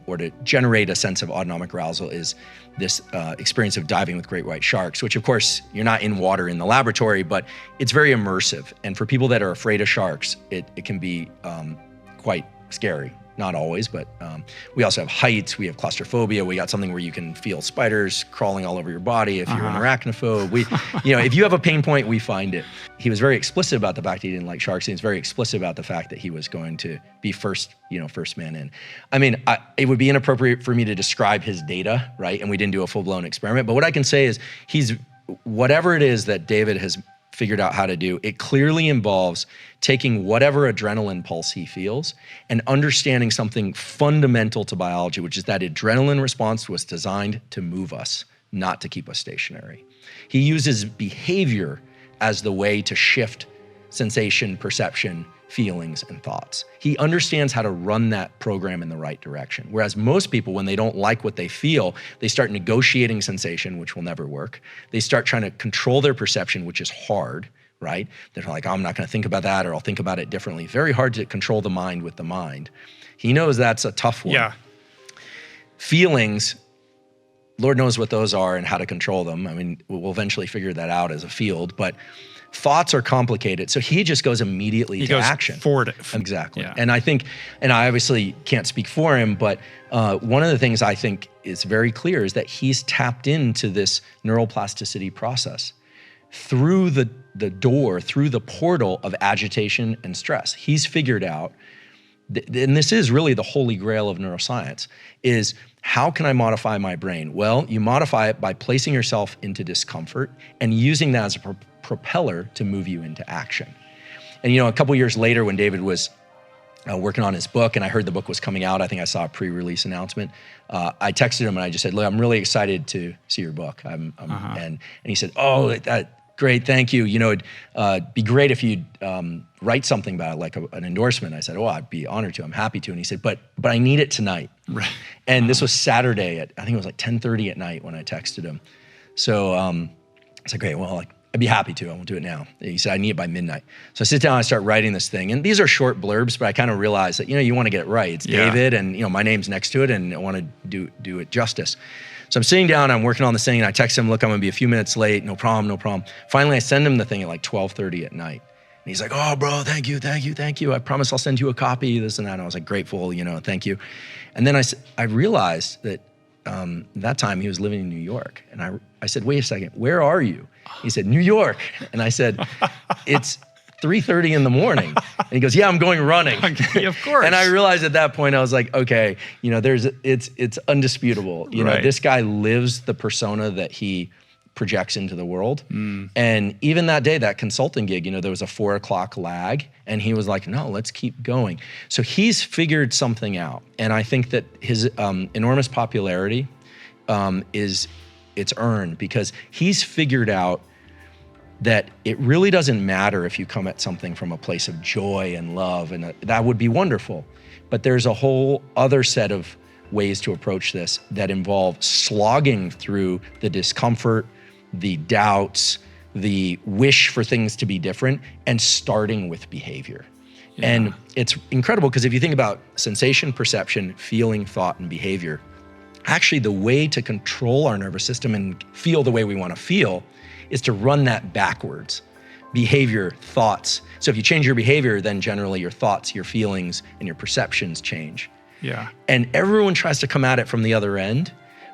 or to generate a sense of autonomic arousal is this experience of diving with great white sharks, which of course you're not in water in the laboratory, but it's very immersive. And for people that are afraid of sharks, it can be quite scary. Not always, but we also have heights, we have claustrophobia, we got something where you can feel spiders crawling all over your body if you're an arachnophobe. If you have a pain point, we find it. He was very explicit about the fact that he didn't like sharks. He was very explicit about the fact that he was going to be first man in. It would be inappropriate for me to describe his data, right? And we didn't do a full-blown experiment, but what I can say is whatever it is that David has figured out how to do, it clearly involves taking whatever adrenaline pulse he feels and understanding something fundamental to biology, which is that adrenaline response was designed to move us, not to keep us stationary. He uses behavior as the way to shift sensation, perception, feelings, and thoughts. He understands how to run that program in the right direction. Whereas most people, when they don't like what they feel, they start negotiating sensation, which will never work. They start trying to control their perception, which is hard, right? They're like, I'm not gonna think about that, or I'll think about it differently. Very hard to control the mind with the mind. He knows that's a tough one. Yeah. Feelings, Lord knows what those are and how to control them. We'll eventually figure that out as a field, but thoughts are complicated. So he just goes immediately to action. Forward. Exactly. Yeah. And I obviously can't speak for him, but one of the things I think is very clear is that he's tapped into this neuroplasticity process through the door, through the portal of agitation and stress. He's figured out and this is really the holy grail of neuroscience, is how can I modify my brain? Well, you modify it by placing yourself into discomfort and using that as a propeller to move you into action. And a couple years later, when David was working on his book, and I heard the book was coming out, I think I saw a pre-release announcement. I texted him and I just said, "Look, I'm really excited to see your book." And he said, "Oh, great, thank you. It'd be great if you'd write something about it, like an endorsement." I said, "Oh, I'd be honored to. I'm happy to." And he said, "But I need it tonight." Right. And this was Saturday I think it was like 10:30 at night when I texted him. So I said, "Great, well, I'd be happy to. I won't do it now." He said, "I need it by midnight." So I sit down and I start writing this thing. And these are short blurbs, but I kind of realized that, you want to get it right. It's David, and my name's next to it, and I want to do it justice. So I'm sitting down, I'm working on this thing, and I text him, "Look, I'm gonna be a few minutes late. No problem. Finally, I send him the thing at like 12:30 at night. And he's like, "Oh, bro, thank you. I promise I'll send you a copy, this and that." And I was like, grateful, thank you. And then I realized that that time he was living in New York. And I said, "Wait a second, where are you?" He said, "New York." And I said, "It's 3:30 in the morning." And he goes, "Yeah, I'm going running." Of course. And I realized at that point, I was like, okay, it's undisputable. Right. This guy lives the persona that he projects into the world. And even that day, that consulting gig, there was a 4 o'clock lag, and he was like, "No, let's keep going." So he's figured something out. And I think that his enormous popularity it's earned because he's figured out that it really doesn't matter if you come at something from a place of joy and love, and that would be wonderful. But there's a whole other set of ways to approach this that involve slogging through the discomfort, the doubts, the wish for things to be different, and starting with behavior. Yeah. And it's incredible because if you think about sensation, perception, feeling, thought, and behavior, actually the way to control our nervous system and feel the way we want to feel is to run that backwards. Behavior, thoughts. So if you change your behavior, then generally your thoughts, your feelings, and your perceptions change. Yeah. And everyone tries to come at it from the other end,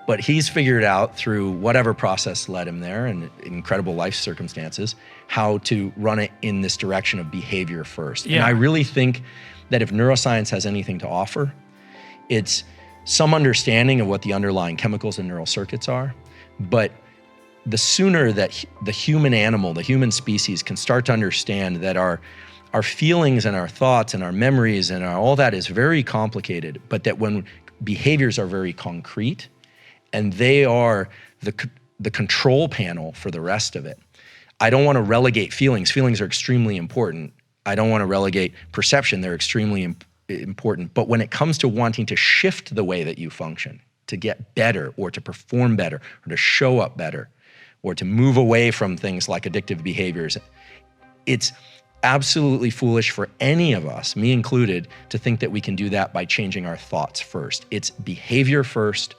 but he's figured out through whatever process led him there and incredible life circumstances, how to run it in this direction of behavior first. Yeah. And I really think that if neuroscience has anything to offer, it's some understanding of what the underlying chemicals and neural circuits are, but the sooner that the human animal, the human species can start to understand that our feelings and our thoughts and our memories and all that is very complicated, but that when behaviors are very concrete and they are the control panel for the rest of it. I don't want to relegate feelings. Feelings are extremely important. I don't want to relegate perception. They're extremely important. But when it comes to wanting to shift the way that you function, to get better or to perform better or to show up better, or to move away from things like addictive behaviors, it's absolutely foolish for any of us, me included, to think that we can do that by changing our thoughts first. It's behavior first,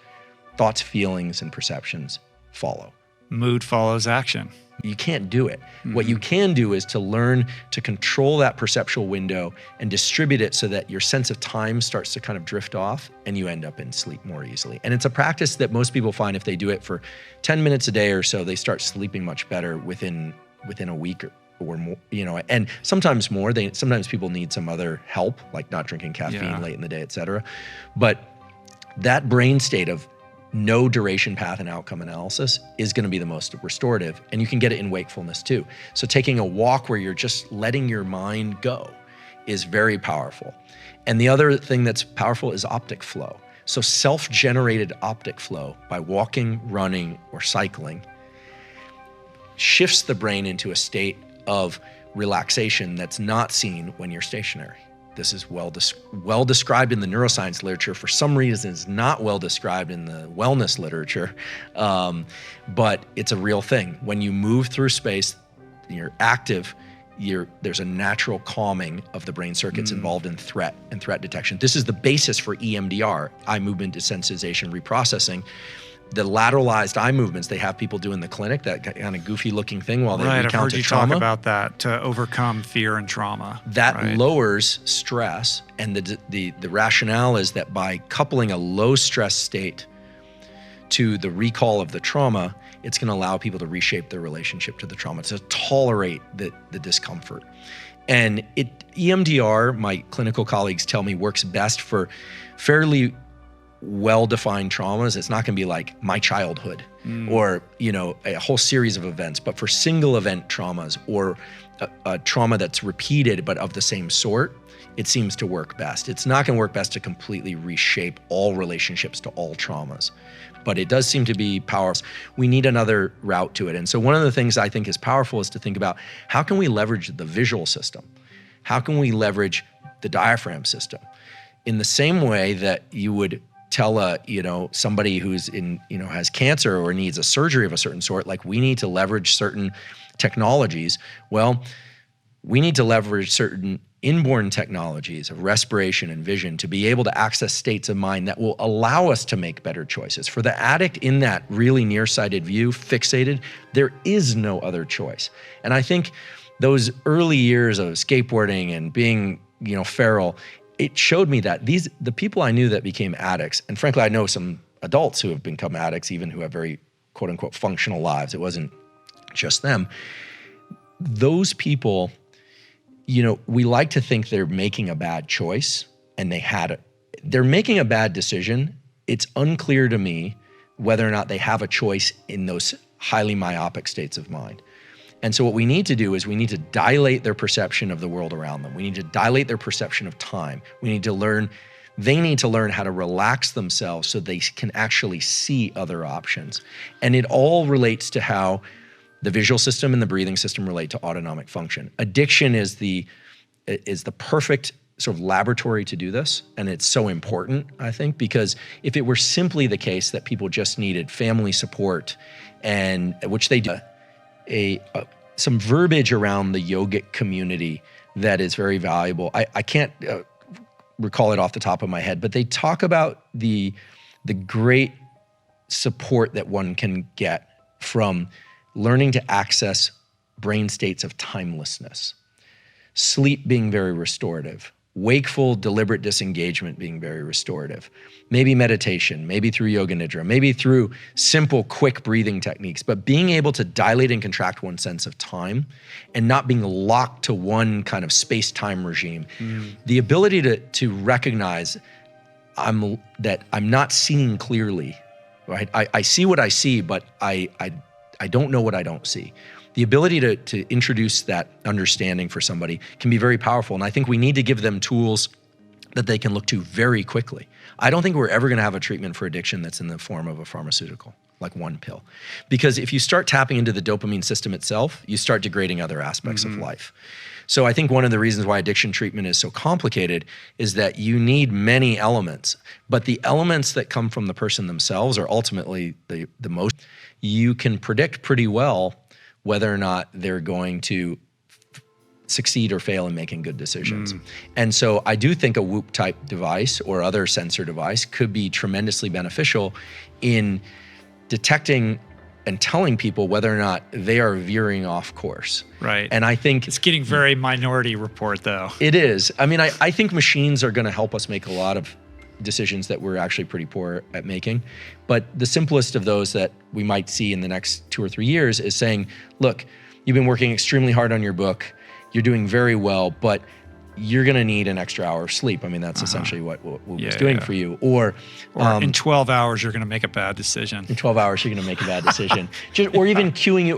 thoughts, feelings, and perceptions follow. Mood follows action. You can't do it. Mm-hmm. What you can do is to learn to control that perceptual window and distribute it so that your sense of time starts to kind of drift off and you end up in sleep more easily. And it's a practice that most people find if they do it for 10 minutes a day or so, they start sleeping much better within a week or more, and sometimes more. Sometimes people need some other help, like not drinking caffeine late in the day, et cetera. But that brain state of no duration path and outcome analysis is going to be the most restorative, and you can get it in wakefulness too. So taking a walk where you're just letting your mind go is very powerful. And the other thing that's powerful is optic flow. So self-generated optic flow by walking, running, or cycling shifts the brain into a state of relaxation that's not seen when you're stationary. This is well described in the neuroscience literature. For some reason, it's not well described in the wellness literature, but it's a real thing. When you move through space, you're active, there's a natural calming of the brain circuits involved in threat and threat detection. This is the basis for EMDR, eye movement desensitization reprocessing. The lateralized eye movements they have people do in the clinic, that kind of goofy looking thing while they recount a trauma. Right, I've heard you talk about that, to overcome fear and trauma. That lowers stress, and the rationale is that by coupling a low stress state to the recall of the trauma, it's going to allow people to reshape their relationship to the trauma, to tolerate the discomfort. And EMDR, my clinical colleagues tell me, works best for fairly well-defined traumas. It's not going to be like my childhood or, a whole series of events, but for single event traumas or a trauma that's repeated but of the same sort, it seems to work best. It's not going to work best to completely reshape all relationships to all traumas, but it does seem to be powerful. We need another route to it. And so one of the things I think is powerful is to think about, how can we leverage the visual system? How can we leverage the diaphragm system? In the same way that you would tell somebody who's has cancer or needs a surgery of a certain sort, like we need to leverage certain technologies. Well, we need to leverage certain inborn technologies of respiration and vision to be able to access states of mind that will allow us to make better choices. For the addict in that really nearsighted view, fixated, there is no other choice. And I think those early years of skateboarding and being, feral, it showed me that the people I knew that became addicts, and frankly, I know some adults who have become addicts, even who have very quote unquote functional lives. It wasn't just them. Those people, we like to think they're making a bad choice, and they're making a bad decision. It's unclear to me whether or not they have a choice in those highly myopic states of mind. And so what we need to do is we need to dilate their perception of the world around them. We need to dilate their perception of time. They need to learn how to relax themselves so they can actually see other options. And it all relates to how the visual system and the breathing system relate to autonomic function. Addiction is the perfect sort of laboratory to do this. And it's so important, I think, because if it were simply the case that people just needed family support, and which they do, some verbiage around the yogic community that is very valuable. I can't recall it off the top of my head, but they talk about the great support that one can get from learning to access brain states of timelessness, sleep being very restorative, wakeful, deliberate disengagement being very restorative, maybe meditation, maybe through yoga nidra, maybe through simple, quick breathing techniques, but being able to dilate and contract one sense of time and not being locked to one kind of space-time regime. The ability to recognize that I'm not seeing clearly, right? I see what I see, but I don't know what I don't see. The ability to introduce that understanding for somebody can be very powerful. And I think we need to give them tools that they can look to very quickly. I don't think we're ever going to have a treatment for addiction that's in the form of a pharmaceutical, like one pill. Because if you start tapping into the dopamine system itself, you start degrading other aspects of life. So I think one of the reasons why addiction treatment is so complicated is that you need many elements, but the elements that come from the person themselves are ultimately the most. You can predict pretty well whether or not they're going to succeed or fail in making good decisions. And so I do think a Whoop type device or other sensor device could be tremendously beneficial in detecting and telling people whether or not they are veering off course. Right. And I think it's getting very Minority Report though. It is. I mean, I think machines are going to help us make a lot of decisions that we're actually pretty poor at making. But the simplest of those that we might see in the next 2 or 3 years is saying, look, you've been working extremely hard on your book. You're doing very well, but you're going to need an extra hour of sleep. I mean, that's essentially what was doing for you. Or in 12 hours, you're going to make a bad decision. In 12 hours, you're going to make a bad decision. Or even cueing you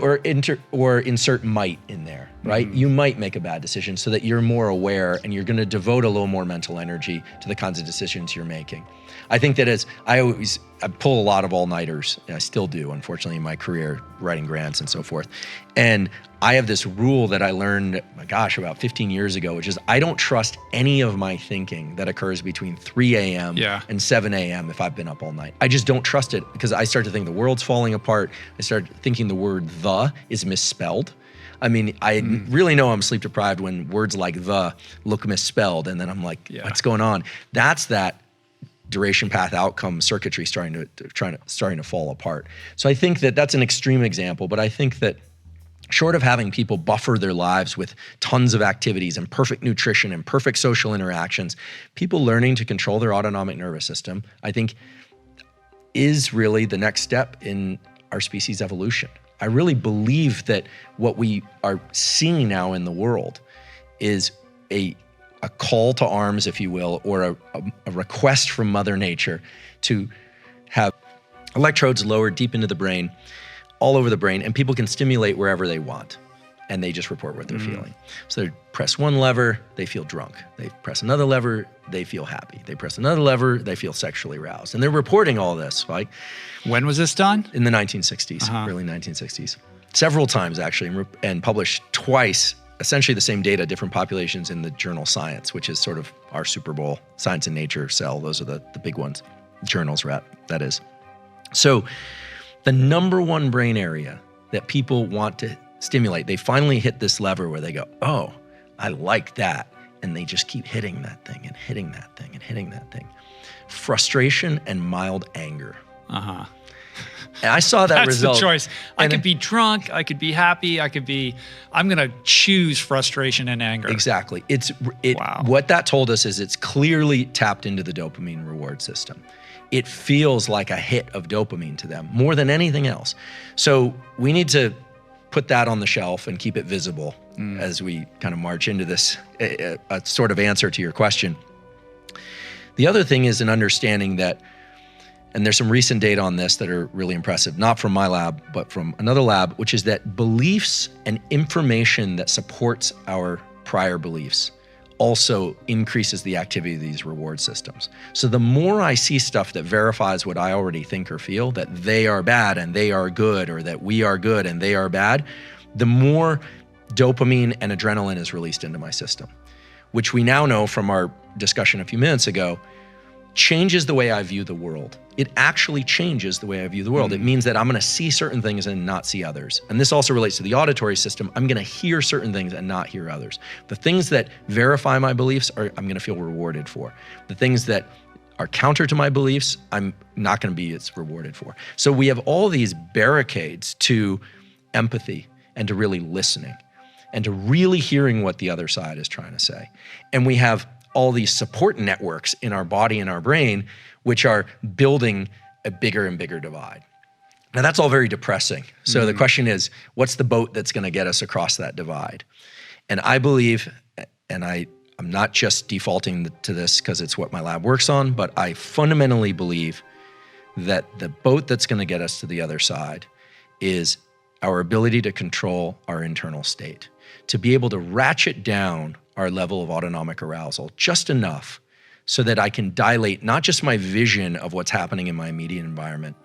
or insert might in there, right? You might make a bad decision so that you're more aware and you're going to devote a little more mental energy to the kinds of decisions you're making. I think that I pull a lot of all-nighters, and I still do, unfortunately, in my career, writing grants and so forth. And I have this rule that I learned, about 15 years ago, which is I don't trust any of my thinking that occurs between 3 a.m. and 7 a.m. if I've been up all night. I just don't trust it because I start to think the world's falling apart. I start thinking the word "the" is misspelled. I mean, I really know I'm sleep deprived when words like "the" look misspelled, and then I'm like, what's going on? That's that duration path outcome circuitry starting to fall apart. So I think that that's an extreme example, but I think that short of having people buffer their lives with tons of activities and perfect nutrition and perfect social interactions, people learning to control their autonomic nervous system, I think, is really the next step in our species' evolution. I really believe that what we are seeing now in the world is a call to arms, if you will, or a request from Mother Nature to have electrodes lowered deep into the brain, all over the brain, and people can stimulate wherever they want. And they just report what they're feeling. So they press one lever, they feel drunk. They press another lever, they feel happy. They press another lever, they feel sexually aroused. And they're reporting all this, right? When was this done? In the 1960s, early 1960s. Several times, actually, and published twice, essentially the same data, different populations in the journal Science, which is sort of our Super Bowl. Science and Nature, Cell, those are the big ones. Journals, that is. So the number one brain area that people want to stimulate, they finally hit this lever where they go, oh, I like that. And they just keep hitting that thing and hitting that thing and hitting that thing. Frustration and mild anger. And I saw that result. That's the choice. I could be drunk, I could be happy, I'm going to choose frustration and anger. Exactly. Wow. What that told us is it's clearly tapped into the dopamine reward system. It feels like a hit of dopamine to them more than anything else. So we need to put that on the shelf and keep it visible as we kind of march into this a sort of answer to your question. The other thing is an understanding that, and there's some recent data on this that are really impressive, not from my lab, but from another lab, which is that beliefs and information that supports our prior beliefs also increases the activity of these reward systems. So the more I see stuff that verifies what I already think or feel, that they are bad and they are good, or that we are good and they are bad, the more dopamine and adrenaline is released into my system, which we now know from our discussion a few minutes ago, changes the way I view the world. It actually changes the way I view the world. It means that I'm going to see certain things and not see others. And this also relates to the auditory system. I'm going to hear certain things and not hear others. The things that verify my beliefs I'm going to feel rewarded for. The things that are counter to my beliefs, I'm not going to be as rewarded for. So we have all these barricades to empathy and to really listening and to really hearing what the other side is trying to say. And we have all these support networks in our body and our brain, which are building a bigger and bigger divide. Now that's all very depressing. So the question is, what's the boat that's going to get us across that divide? And I believe, and I'm not just defaulting to this because it's what my lab works on, but I fundamentally believe that the boat that's going to get us to the other side is our ability to control our internal state, to be able to ratchet down our level of autonomic arousal just enough so that I can dilate not just my vision of what's happening in my immediate environment,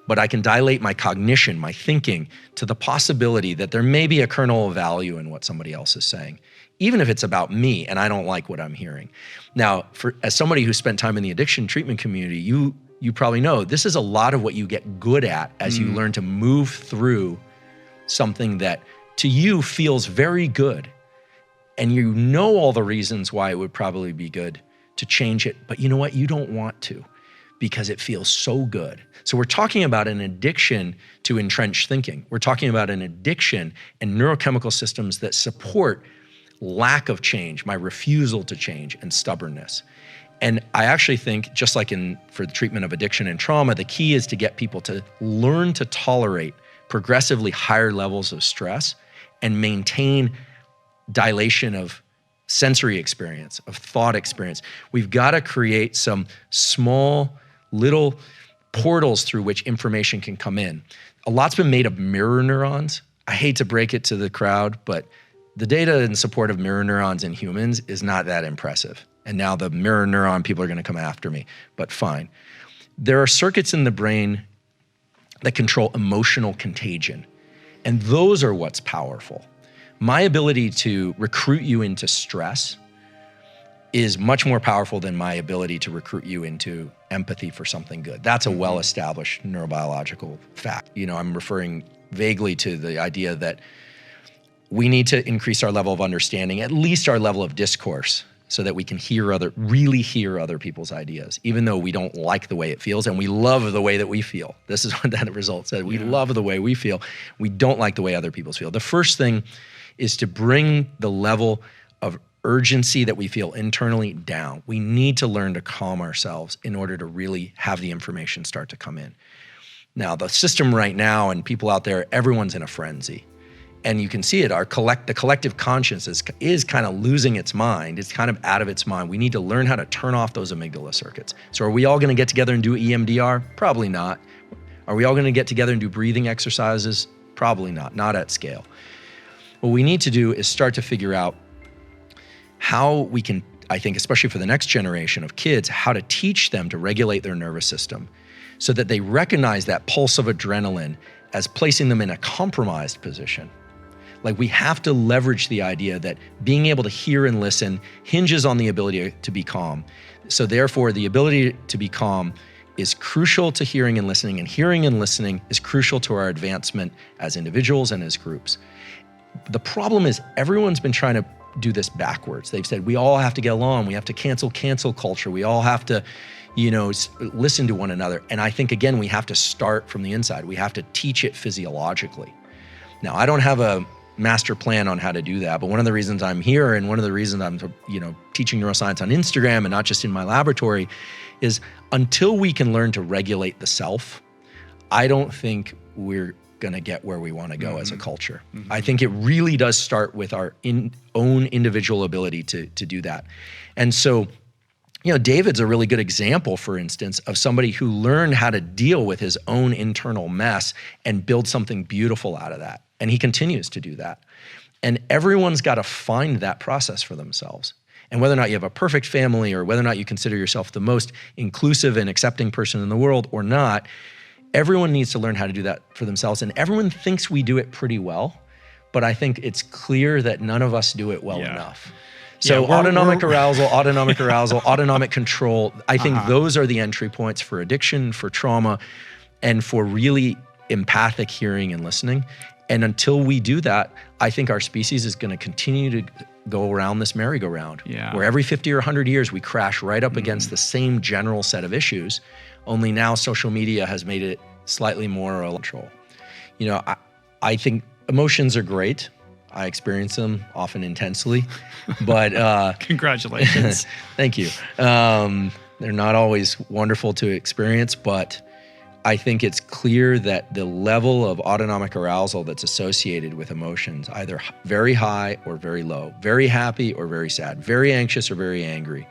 but I can dilate my cognition, my thinking, to the possibility that there may be a kernel of value in what somebody else is saying, even if it's about me and I don't like what I'm hearing. Now, as somebody who spent time in the addiction treatment community, you probably know this is a lot of what you get good at as you learn to move through something that to you feels very good. And you know all the reasons why it would probably be good to change it, but you know what? You don't want to because it feels so good. So we're talking about an addiction to entrenched thinking. We're talking about an addiction and neurochemical systems that support lack of change, my refusal to change, and stubbornness. And I actually think, just like for the treatment of addiction and trauma, the key is to get people to learn to tolerate progressively higher levels of stress and maintain dilation of sensory experience, of thought experience. We've got to create some small little portals through which information can come in. A lot's been made of mirror neurons. I hate to break it to the crowd, but the data in support of mirror neurons in humans is not that impressive. And now the mirror neuron people are going to come after me, but fine. There are circuits in the brain that control emotional contagion, and those are what's powerful. My ability to recruit you into stress is much more powerful than my ability to recruit you into empathy for something good. That's a well-established neurobiological fact. I'm referring vaguely to the idea that we need to increase our level of understanding, at least our level of discourse, so that we can really hear other people's ideas, even though we don't like the way it feels and we love the way that we feel. This is what that result said. We love the way we feel. We don't like the way other people feel. The first thing is to bring the level of urgency that we feel internally down. We need to learn to calm ourselves in order to really have the information start to come in. Now, the system right now and people out there, everyone's in a frenzy. And you can see it, the collective conscience is kind of losing its mind. It's kind of out of its mind. We need to learn how to turn off those amygdala circuits. So are we all gonna get together and do EMDR? Probably not. Are we all gonna get together and do breathing exercises? Probably not at scale. What we need to do is start to figure out how we can, I think, especially for the next generation of kids, how to teach them to regulate their nervous system so that they recognize that pulse of adrenaline as placing them in a compromised position. Like, we have to leverage the idea that being able to hear and listen hinges on the ability to be calm. So therefore, the ability to be calm is crucial to hearing and hearing and listening is crucial to our advancement as individuals and as groups. The problem is everyone's been trying to do this backwards. They've said we all have to get along, we have to cancel culture, we all have to, listen to one another. And I think, again, we have to start from the inside. We have to teach it physiologically. Now, I don't have a master plan on how to do that, but one of the reasons I'm here and one of the reasons I'm, teaching neuroscience on Instagram and not just in my laboratory is until we can learn to regulate the self, I don't think we're going to get where we want to go as a culture. I think it really does start with our own individual ability to do that. And so, David's a really good example, for instance, of somebody who learned how to deal with his own internal mess and build something beautiful out of that. And he continues to do that. And everyone's got to find that process for themselves. And whether or not you have a perfect family or whether or not you consider yourself the most inclusive and accepting person in the world or not, everyone needs to learn how to do that for themselves. And everyone thinks we do it pretty well, but I think it's clear that none of us do it well enough. So autonomic arousal, autonomic control, I think those are the entry points for addiction, for trauma, and for really empathic hearing and listening. And until we do that, I think our species is going to continue to go around this merry-go-round, where every 50 or 100 years we crash right up against the same general set of issues, only now social media has made it slightly more control. I think emotions are great. I experience them often intensely, but congratulations. Thank you. They're not always wonderful to experience, but I think it's clear that the level of autonomic arousal that's associated with emotions, either very high or very low, very happy or very sad, very anxious or very angry,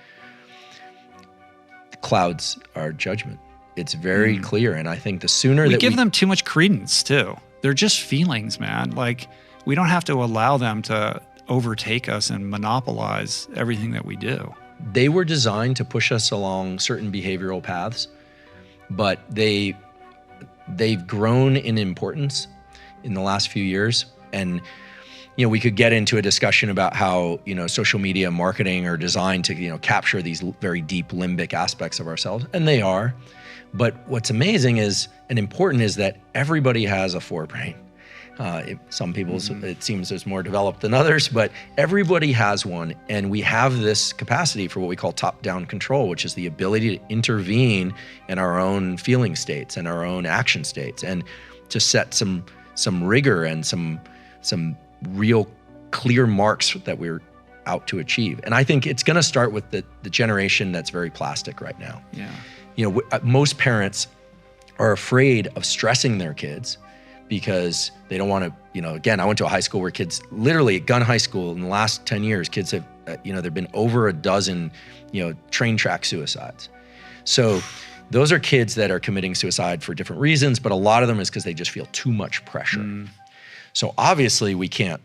clouds our judgment. It's very clear, and I think the sooner we give them too much credence too. They're just feelings, man. Like, we don't have to allow them to overtake us and monopolize everything that we do. They were designed to push us along certain behavioral paths, but they've grown in importance in the last few years. And we could get into a discussion about how social media marketing are designed to capture these very deep limbic aspects of ourselves, and they are. But what's amazing is and important is that everybody has a forebrain. Some people, it seems, is more developed than others, but everybody has one. And we have this capacity for what we call top-down control, which is the ability to intervene in our own feeling states and our own action states, and to set some rigor and some real clear marks that we're out to achieve. And I think it's going to start with the generation that's very plastic right now. Most parents are afraid of stressing their kids because they don't want to, again, I went to a high school where kids, literally at Gun High School in the last 10 years, kids have, there've been over a dozen, train track suicides. So those are kids that are committing suicide for different reasons, but a lot of them is because they just feel too much pressure. So obviously we can't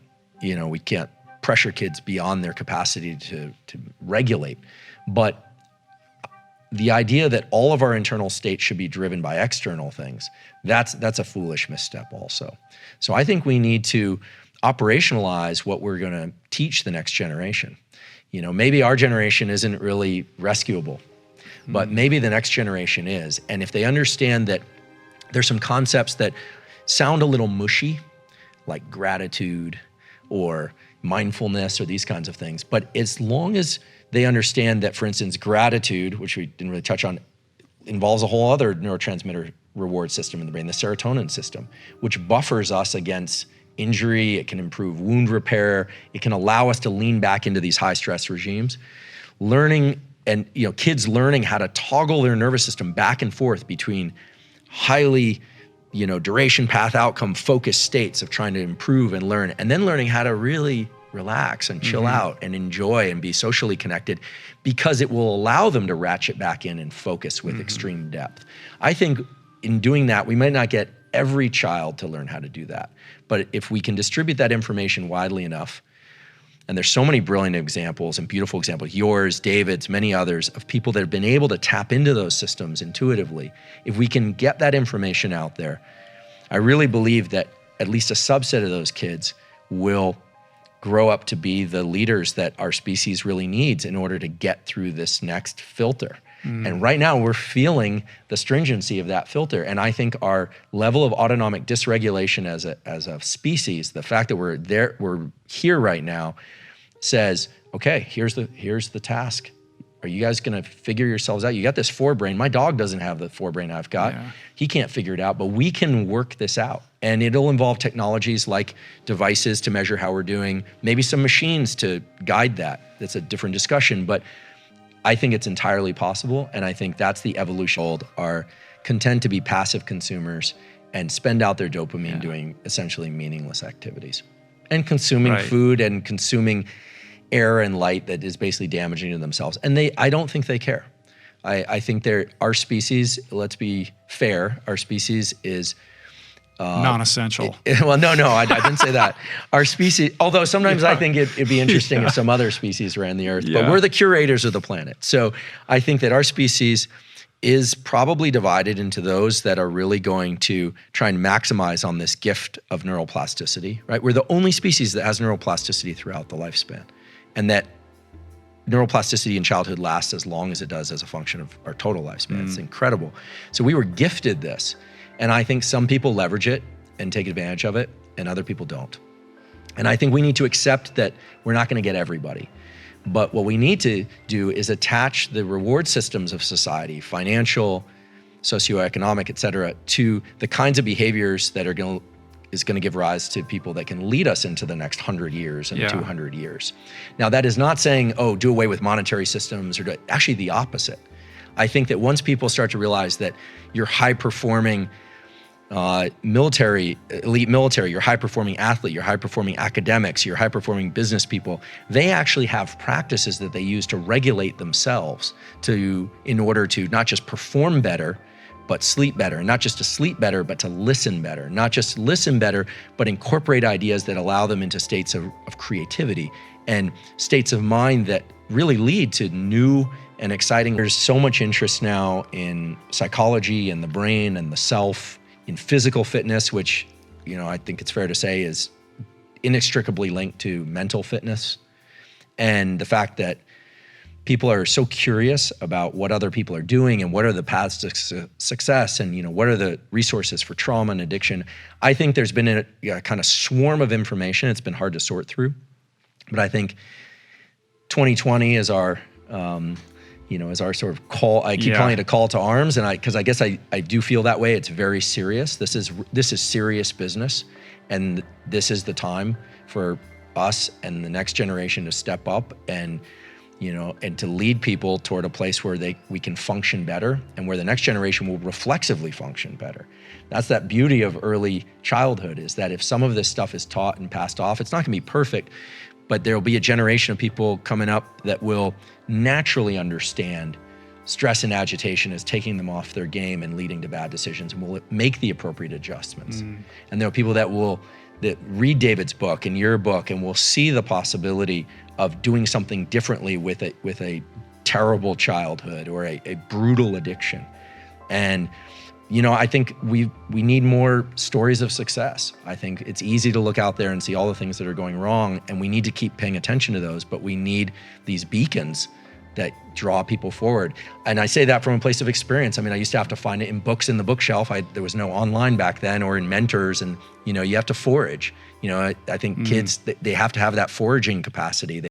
pressure kids beyond their capacity to regulate. But the idea that all of our internal state should be driven by external things, that's a foolish misstep also. So I think we need to operationalize what we're going to teach the next generation. Maybe our generation isn't really rescuable, but maybe the next generation is. And if they understand that there's some concepts that sound a little mushy, like gratitude or mindfulness or these kinds of things, but as long as they understand that, for instance, gratitude, which we didn't really touch on, involves a whole other neurotransmitter reward system in the brain, the serotonin system, which buffers us against injury. It can improve wound repair. It can allow us to lean back into these high stress regimes. Learning and, kids learning how to toggle their nervous system back and forth between highly duration, path, outcome, focused states of trying to improve and learn, and then learning how to really relax and chill out and enjoy and be socially connected, because it will allow them to ratchet back in and focus with extreme depth. I think in doing that, we might not get every child to learn how to do that, but if we can distribute that information widely enough, and there's so many brilliant examples and beautiful examples, yours, David's, many others, of people that have been able to tap into those systems intuitively. If we can get that information out there, I really believe that at least a subset of those kids will grow up to be the leaders that our species really needs in order to get through this next filter. And right now we're feeling the stringency of that filter. And I think our level of autonomic dysregulation as a species, the fact that we're here right now, says, okay, here's the task. Are you guys gonna figure yourselves out? You got this forebrain. My dog doesn't have the forebrain I've got. Yeah. He can't figure it out, but we can work this out. And it'll involve technologies like devices to measure how we're doing, maybe some machines to guide that. That's a different discussion, but I think it's entirely possible. And I think that's the evolution. Are content to be passive consumers and spend out their dopamine doing essentially meaningless activities and consuming food and consuming air and light that is basically damaging to themselves. And I don't think they care. I think our species, let's be fair, our species is non-essential. Well, no, I didn't say that. Our species, although sometimes I think it'd be interesting if some other species ran the earth, but we're the curators of the planet. So I think that our species is probably divided into those that are really going to try and maximize on this gift of neuroplasticity, right? We're the only species that has neuroplasticity throughout the lifespan, and that neuroplasticity in childhood lasts as long as it does as a function of our total lifespan. It's incredible. So we were gifted this. And I think some people leverage it and take advantage of it, and other people don't. And I think we need to accept that we're not going to get everybody. But what we need to do is attach the reward systems of society, financial, socioeconomic, et cetera, to the kinds of behaviors that is going to give rise to people that can lead us into the next 100 years and 200 years. Now, that is not saying, do away with monetary systems, or actually the opposite. I think that once people start to realize that you're high-performing elite military, you're high-performing athlete, you're high-performing academics, you're high-performing business people, they actually have practices that they use to regulate themselves in order to not just perform better, but sleep better. And not just to sleep better, but to listen better. Not just listen better, but incorporate ideas that allow them into states of creativity and states of mind that really lead to new and exciting. There's so much interest now in psychology and the brain and the self, in physical fitness, which, I think it's fair to say is inextricably linked to mental fitness. And the fact that people are so curious about what other people are doing and what are the paths to success and, what are the resources for trauma and addiction. I think there's been a kind of swarm of information. It's been hard to sort through. But I think 2020 is our is our sort of call. I keep calling it a call to arms, and because I guess I do feel that way. It's very serious. This is serious business, and this is the time for us and the next generation to step up and to lead people toward a place where we can function better, and where the next generation will reflexively function better. That's that beauty of early childhood, is that if some of this stuff is taught and passed off, it's not going to be perfect, but there'll be a generation of people coming up that will naturally understand stress and agitation as taking them off their game and leading to bad decisions, and will make the appropriate adjustments. And there are people that read David's book and your book and will see the possibility of doing something differently with a terrible childhood or a brutal addiction. And I think we need more stories of success. I think it's easy to look out there and see all the things that are going wrong, and we need to keep paying attention to those, but we need these beacons that draw people forward. And I say that from a place of experience. I mean, I used to have to find it in books in the bookshelf. There was no online back then, or in mentors, and you have to forage. I think kids, they have to have that foraging capacity.